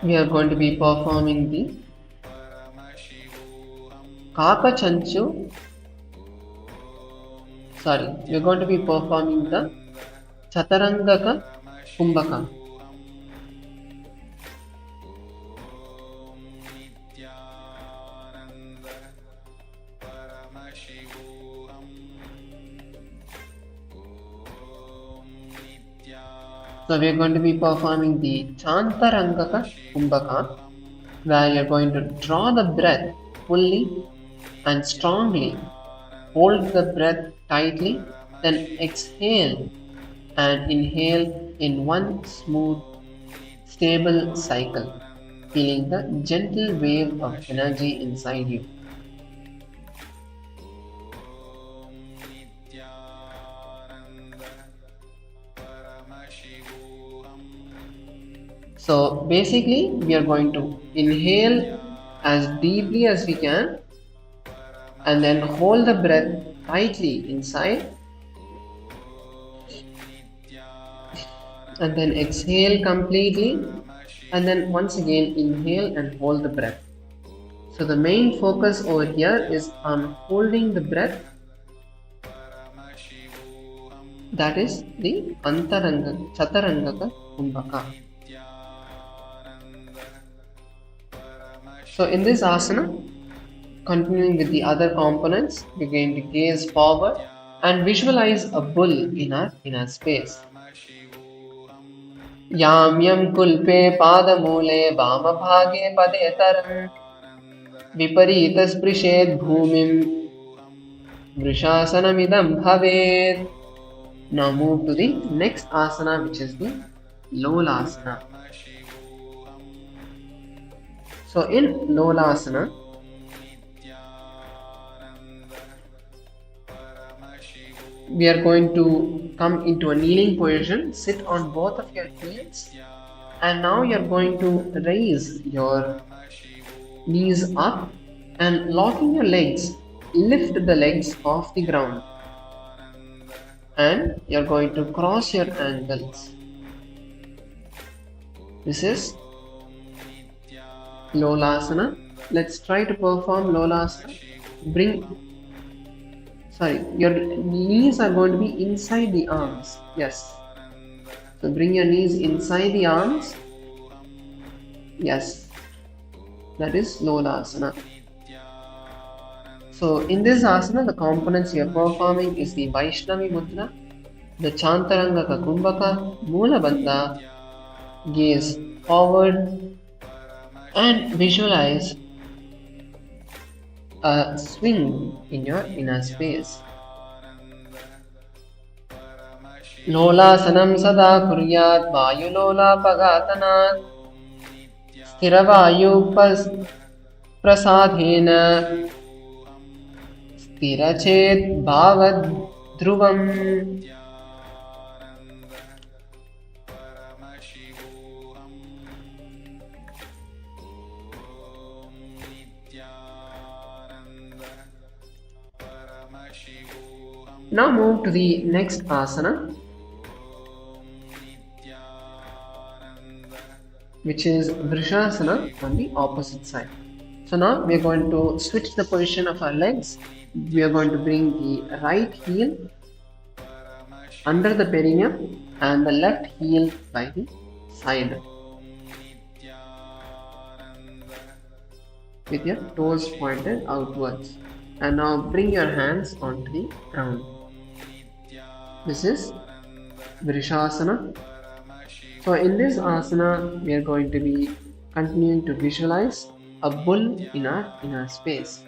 we are going to be performing the Kaka Chanchu. We are going to be performing the Chatarangaka Kumbhaka. So we are going to be performing the Chantarangaka Kumbhaka, where you are going to draw the breath fully and strongly, hold the breath tightly, then exhale and inhale in one smooth, stable cycle, feeling the gentle wave of energy inside you. So basically, we are going to inhale as deeply as we can and then hold the breath tightly inside and then exhale completely and then once again inhale and hold the breath. So the main focus over here is on holding the breath. That is the Chatarangaka Kumbhaka. So in this asana, continuing with the other components, we're going to gaze forward and visualize a bull in our inner space. Yamyam kulpe padamule vamabhage padetaram viparita sprished bhumim vrishasanamidam bhavet. Now move to the next asana, which is the Lolasana. So in Lolasana, we are going to come into a kneeling position, sit on both of your heels, and now you are going to raise your knees up and locking your legs, lift the legs off the ground, and you are going to cross your ankles. This is Lolasana. Let's try to perform Lolasana. Your knees are going to be inside the arms. Yes. So bring your knees inside the arms. Yes. That is Lolasana. So in this asana, the components we are performing is the Vaishnavi Mudra, the Chantarangaka Kumbhaka, Mula Bandha, gaze forward and visualize a swing in your inner space. Lolasanam sada kuryat vayulola pagatanat sthiravayu prasadhena sthirachet bhavad dhruvam. Now move to the next asana, which is Vrishasana on the opposite side. So now we are going to switch the position of our legs. We are going to bring the right heel under the perineum and the left heel by the side, with your toes pointed outwards. And now bring your hands onto the ground. This is Vrishasana. So in this asana, we are going to be continuing to visualize a bull in our inner space.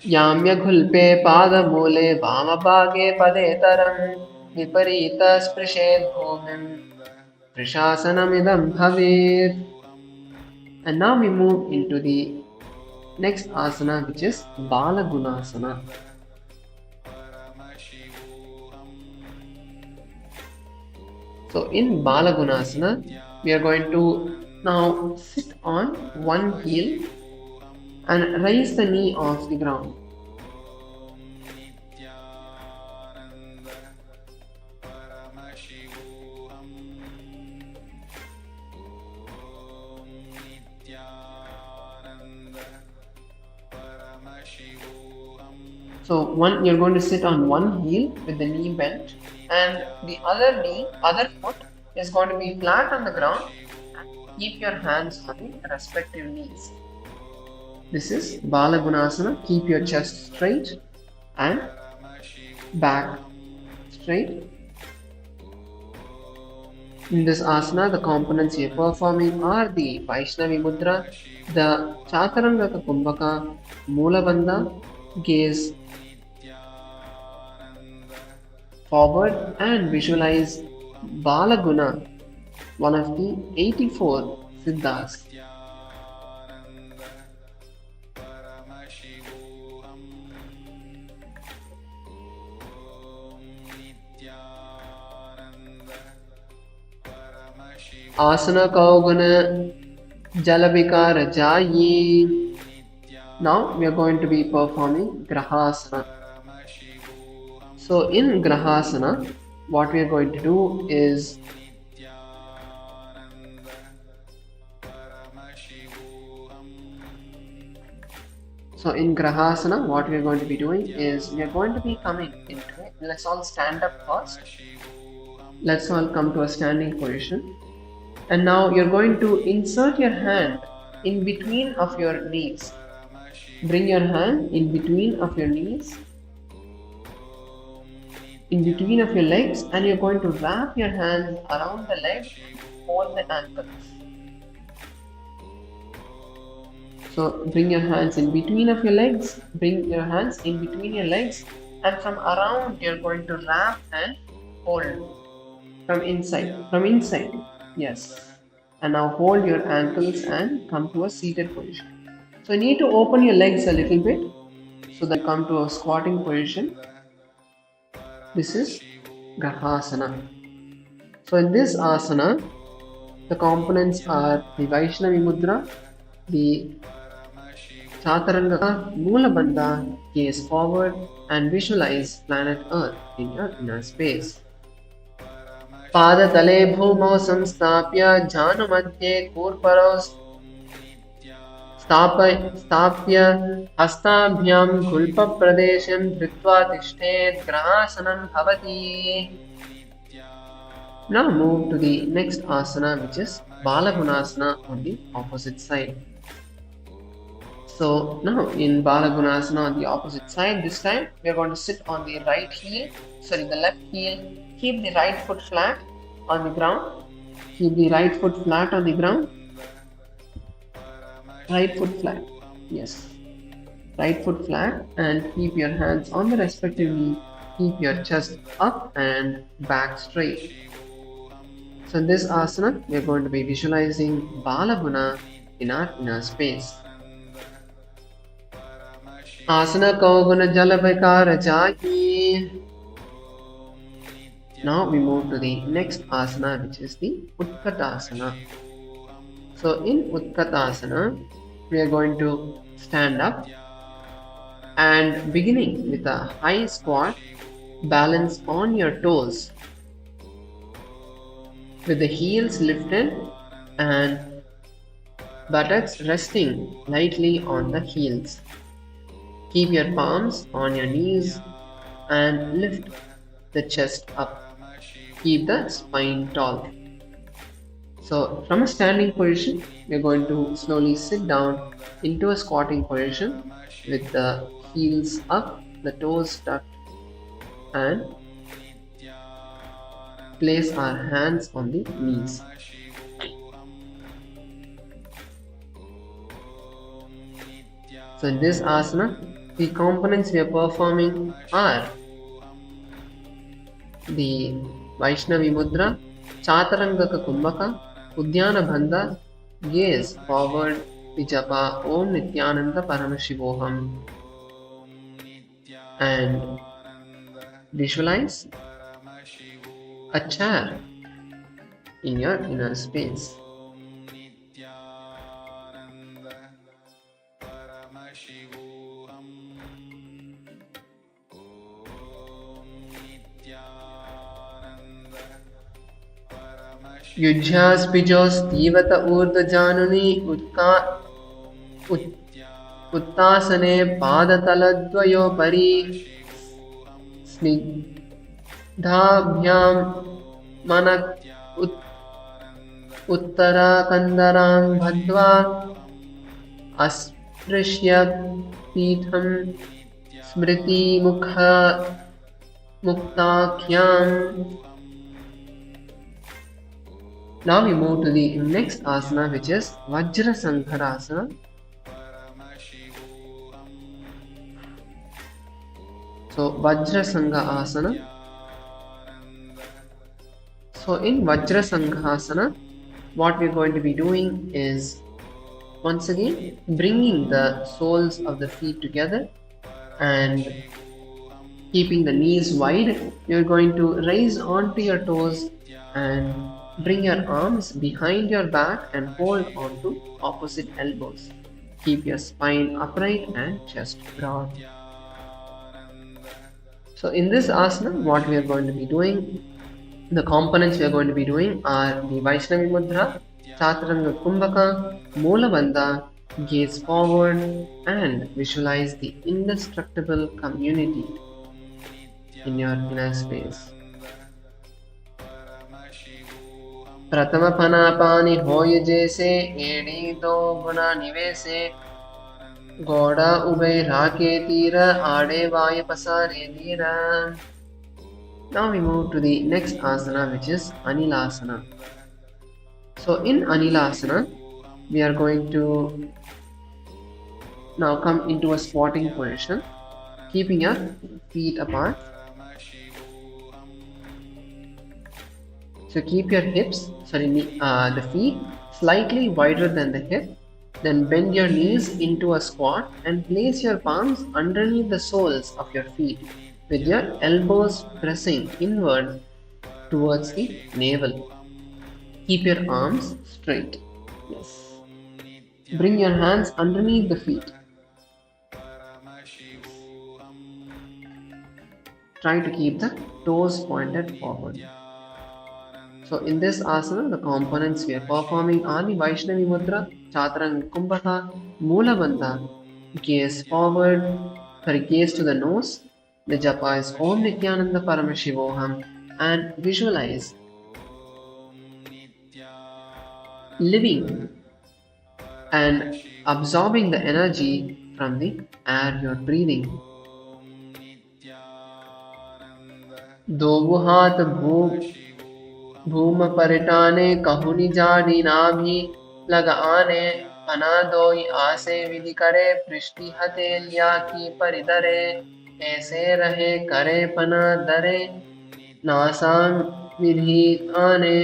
Yamya ghulpe pada mule vamabhage padetaram viparita sprished bhumim vrishasanamidam bhavet. And now we move into the next asana, which is Balagunasana. So in Balagunasana, we are going to now sit on one heel and raise the knee off the ground. So you're going to sit on one heel with the knee bent, and the other foot is going to be flat on the ground. Keep your hands on the respective knees. This is Balagunasana. Keep your chest straight and back straight. In this asana, the components you are performing are the Vaishnavi Mudra, the Chaturanga Kumbhaka, Mula Bandha, gaze forward and visualize Balaguna, one of the 84 Siddhas. Asana Kaugana Jalavikara Jayi. Now we are going to be performing Grahasana. So in Grahasana, what we are going to do is we are going to be coming into it. Let's all stand up first. Let's all come to a standing position. And now you're going to insert your hand in between of your knees. Bring your hand in between of your knees, in between of your legs, and you're going to wrap your hands around the leg and hold the ankles. So bring your hands in between of your legs, and from around you're going to wrap and hold from inside. Yes. And now hold your ankles and come to a seated position. So you need to open your legs a little bit so that you come to a squatting position. This is Grahasana. So in this asana, the components are the Vaishnavi Mudra, the Chaturanga, Mula Bandha, gaze forward and visualize planet Earth in your inner space. Padatale bhumau samstapya jhanu madhye kurparau स्थाप्य हस्ताभ्यां गुल्पप्रदेशं धृत्वा तिष्ठेत् ग्रहासनं भवति. Now move to the next asana, which is Balagunasana on the opposite side. So now in Balagunasana on the opposite side, this time we are going to sit on the left heel. Keep the right foot flat on the ground. Right foot flat. Yes. Right foot flat, and keep your hands on the respective knee. Keep your chest up and back straight. So in this asana, we are going to be visualizing Balaguna in our inner space. Asana Kaugana Jalavikara Jayi. Now we move to the next asana, which is the Utkatasana. So in Utkatasana, we are going to stand up and beginning with a high squat, balance on your toes with the heels lifted and buttocks resting lightly on the heels. Keep your palms on your knees and lift the chest up. Keep the spine tall. So from a standing position, we are going to slowly sit down into a squatting position with the heels up, the toes tucked, and place our hands on the knees. So in this asana, the components we are performing are the Vaishnavi Mudra, Chaturanga Kumbhaka, Uddiyana Bandha, gaze forward, Vijapa Om Nithyananda Paramashivoham, and visualize a chair in your inner space. युज्यास्पिजोस्तीवत ऊर्ध्वजानुनि उत्तासने पादतलद्वयोपरि स्निग्धाभ्यां मनक् उत्तराकन्दरां बद्ध्वा अस्पृश्य पीठं स्मृतिमुक्ताख्याम्. Now we move to the next asana, which is Vajrasanghasana. So Vajrasangha asana. So in Vajrasanghasana, what we're going to be doing is once again bringing the soles of the feet together and keeping the knees wide. You're going to raise onto your toes and bring your arms behind your back and hold onto opposite elbows. Keep your spine upright and chest broad. So in this asana, what we are going to be doing, the components we are going to be doing are the Vaishnavi Mudra, Chaturanga Kumbhaka, Moola Bandha, gaze forward and visualize the indestructible community in your inner space. प्रथम पनापानि होय जैसे एड़ी दो गुना निवेसे घोड़ा उभय राके तीर आड़े वाय पसारे धीरा. Now we move to the next asana, which is Anilasana. So in Anilasana, we are going to now come into a squatting position, keeping your feet apart. So keep your the feet slightly wider than the hip. Then bend your knees into a squat and place your palms underneath the soles of your feet with your elbows pressing inward towards the navel. Keep your arms straight. Yes. Bring your hands underneath the feet. Try to keep the toes pointed forward. So in this asana, the components we are performing are the Vaishnavi Mudra, Chaturanga Kumbhaka, Moola Bandha, gaze forward, gaze to the nose. The japa is Om Nithyananda Paramashivoham, and visualize living and absorbing the energy from the air you are breathing. दो हाथ भूम परिटाने कहुनि जानी नाभि लग आने पना दोई आसे विधि करे पृष्टि हथेलिया की परिदरे ऐसे रहे करे पना दरे नासांग विधि आने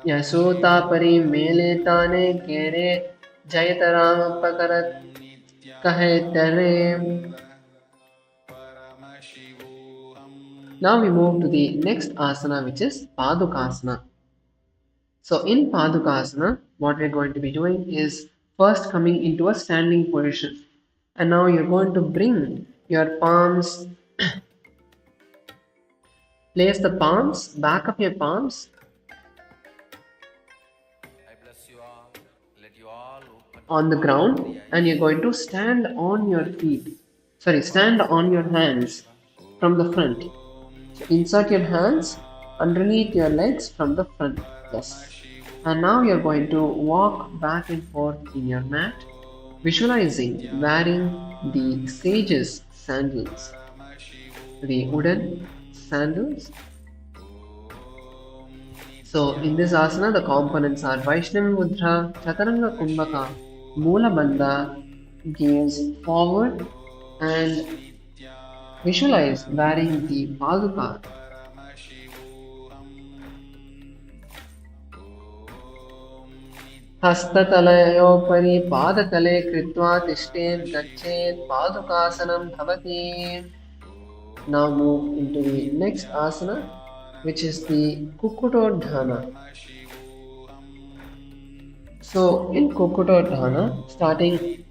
यशोता परि मेले ताने केरे जयतराम पकरत कहे तरे. Now we move to the next asana, which is Padukasana. So in Padukasana, what we're going to be doing is first coming into a standing position. And now you're going to bring your palms, place the palms, back of your palms on the ground, and you're going to stand on your hands from the front. So insert your hands underneath your legs from the front. Yes. And now you're going to walk back and forth in your mat, visualizing wearing the sage's sandals, the wooden sandals. So in this asana, the components are Vaishnavi Mudra, Chaturanga Kumbhaka, Moola Bandha, gaze forward, and visualize wearing the paduka. हस्ततलयोपरि पादतले कृत्वा तिष्ठेत् गच्छेत् पादुकासनं भवति. Now move into the next asana, which is the Kukutodhana. So in Kukutodhana, starting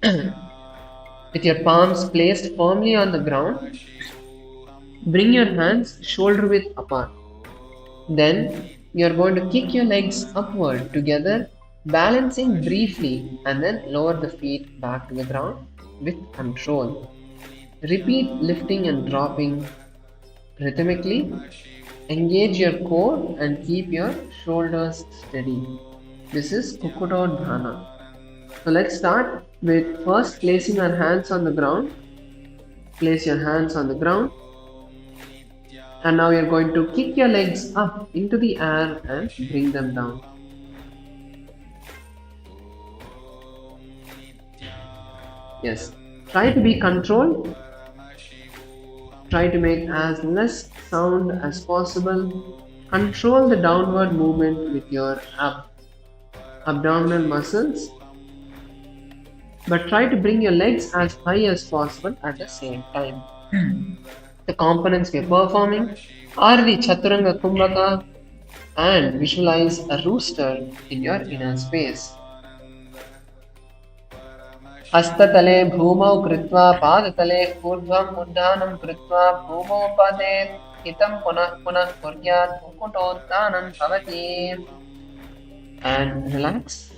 with your palms placed firmly on the ground, bring your hands shoulder width apart. Then you are going to kick your legs upward together, balancing briefly, and then lower the feet back to the ground. with control. Repeat lifting and dropping rhythmically. Engage your core and keep your shoulders steady. This is Kukudodhana. So let's start with first placing our hands on the ground. Place your hands on the ground. And now you're going to kick your legs up into the air and bring them down. Yes, try to be controlled. Try to make as less sound as possible. Control the downward movement with your abdominal muscles. But try to bring your legs as high as possible at the same time. The components we are performing are the Chaturanga Kumbhaka, and visualize a rooster in your inner space. हस्ततले भूमौ कृत्वा पादतले ऊर्ध्वम् उड्डानं कृत्वा भूमौ पतेत् हितं पुनः पुनः कुर्यात् कुक्कुटोत्थानं भवति. And relax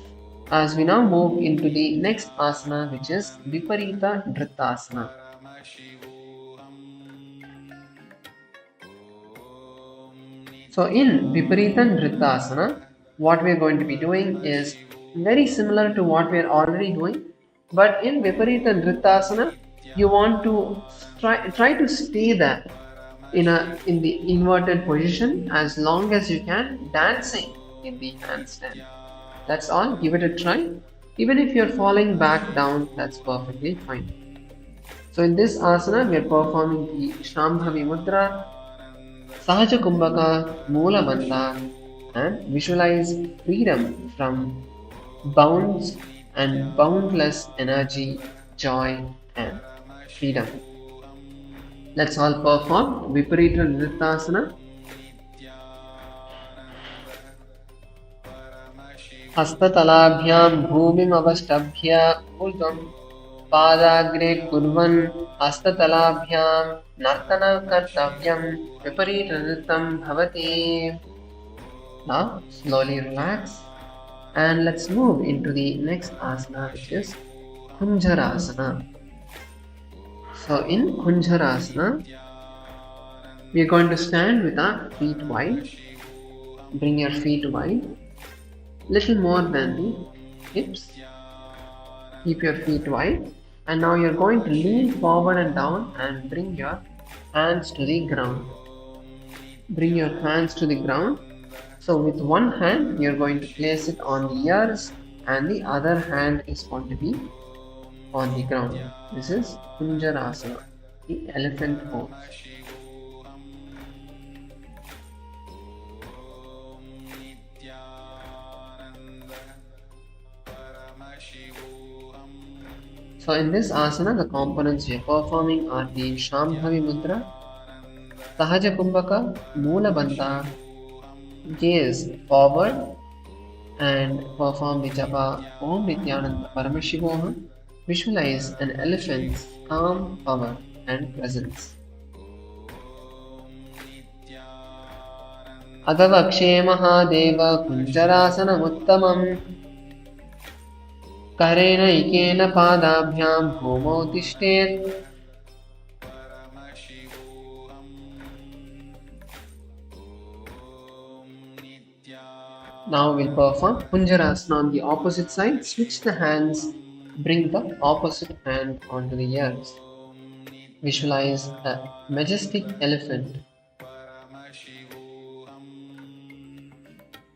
as we now move into the next asana, which is Viparita Drittasana. So in Viparita Drittasana, what we are going to be doing is very similar to what we are already doing. But in Viparita Drittasana, you want to try to stay there in the inverted position as long as you can, dancing in the handstand. That's all. Give it a try. Even if you're falling back down, that's perfectly fine. So in this asana, we are performing the Shambhavi Mudra, Sahaja Kumbhaka, Moola Bandha, and visualize freedom from bounds and boundless energy, joy, and freedom. Let's all perform Viparita Nrittasana. हस्ततलाभ्यां भूमिम् अवष्टभ्य ऊर्ध्वं पादाग्रे कुर्वन् हस्ततलाभ्यां नर्तनं कर्तव्यं विपरीतनृत्यं भवति. Now slowly relax and let's move into the next asana, which is Kunjarasana. So in Kunjarasana, we are going to stand with our feet wide. Bring your feet wide, little more than the hips. Keep your feet wide, and now you're going to lean forward and down and bring your hands to the ground. Bring your hands to the ground. So with one hand, you're going to place it on the ears, and the other hand is going to be on the ground. This is Kunjarasana, the elephant pose. So in this asana, the components we are performing are the Shambhavi Mudra, Sahaja Kumbhaka, Moola Bandha. Gaze forward and perform the japa Om Nithyananda Paramashivam. Visualize an elephant's calm power and presence. Adavakshe Mahadeva Kunjarasanam Uttamam Karena Ikena Padabhyam Bhumau Tishtet. Now we'll perform Kunjarasana on the opposite side. Switch the hands. Bring the opposite hand onto the ears. Visualize a majestic elephant.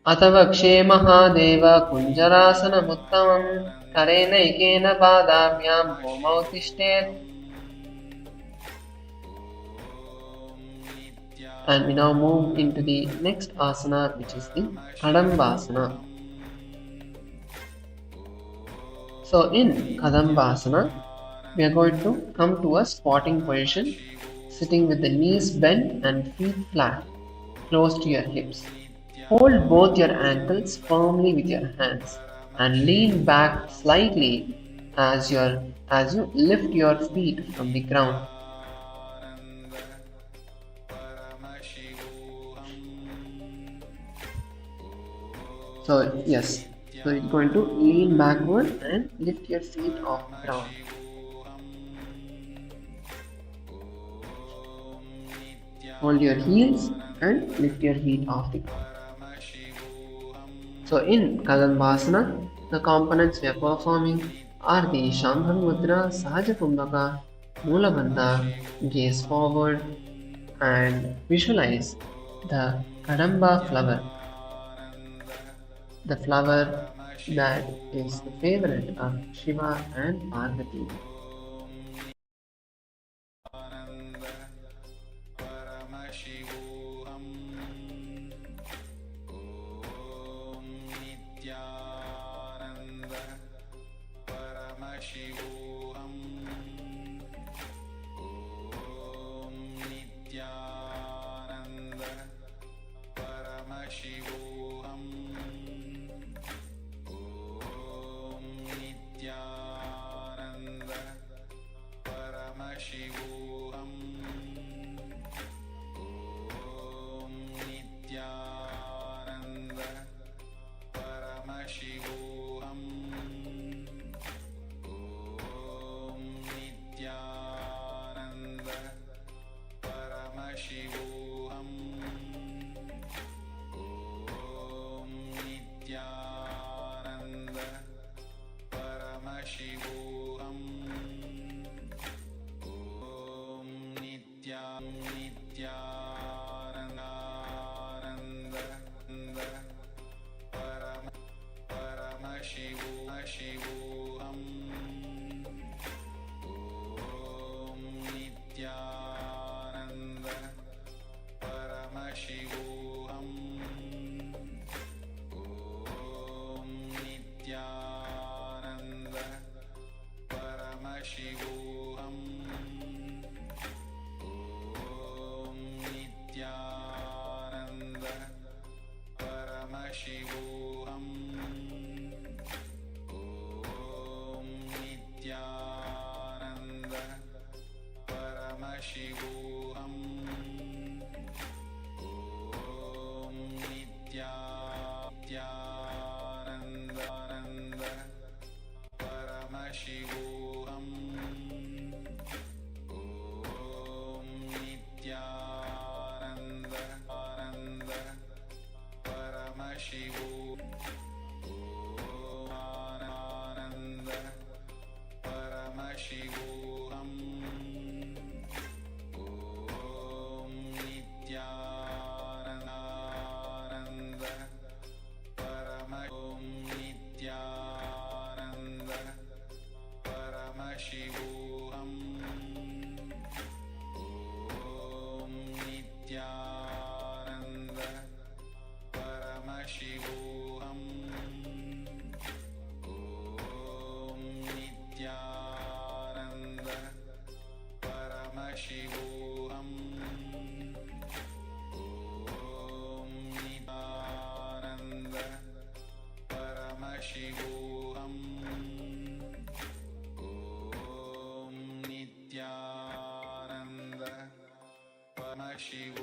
Atavakshe Mahadeva Kunjarasana Muttamam Karena Ikena Padabhyam Bhumau Tishtet. And we now move into the next asana, which is the Kadambasana. So in Kadambasana, we are going to come to a squatting position, sitting with the knees bent and feet flat, close to your hips. Hold both your ankles firmly with your hands and lean back slightly as you lift your feet from the ground. So yes, so you're going to lean backward and lift your feet off the ground. Hold your heels and lift your feet off the ground. So in Kadambasana, the components we are performing are the Shambhavi Mudra, Sahaja Kumbhaka, Mula Bandha, gaze forward and visualize the Kadamba flower, the flower that is the favorite of Shiva and Parvati.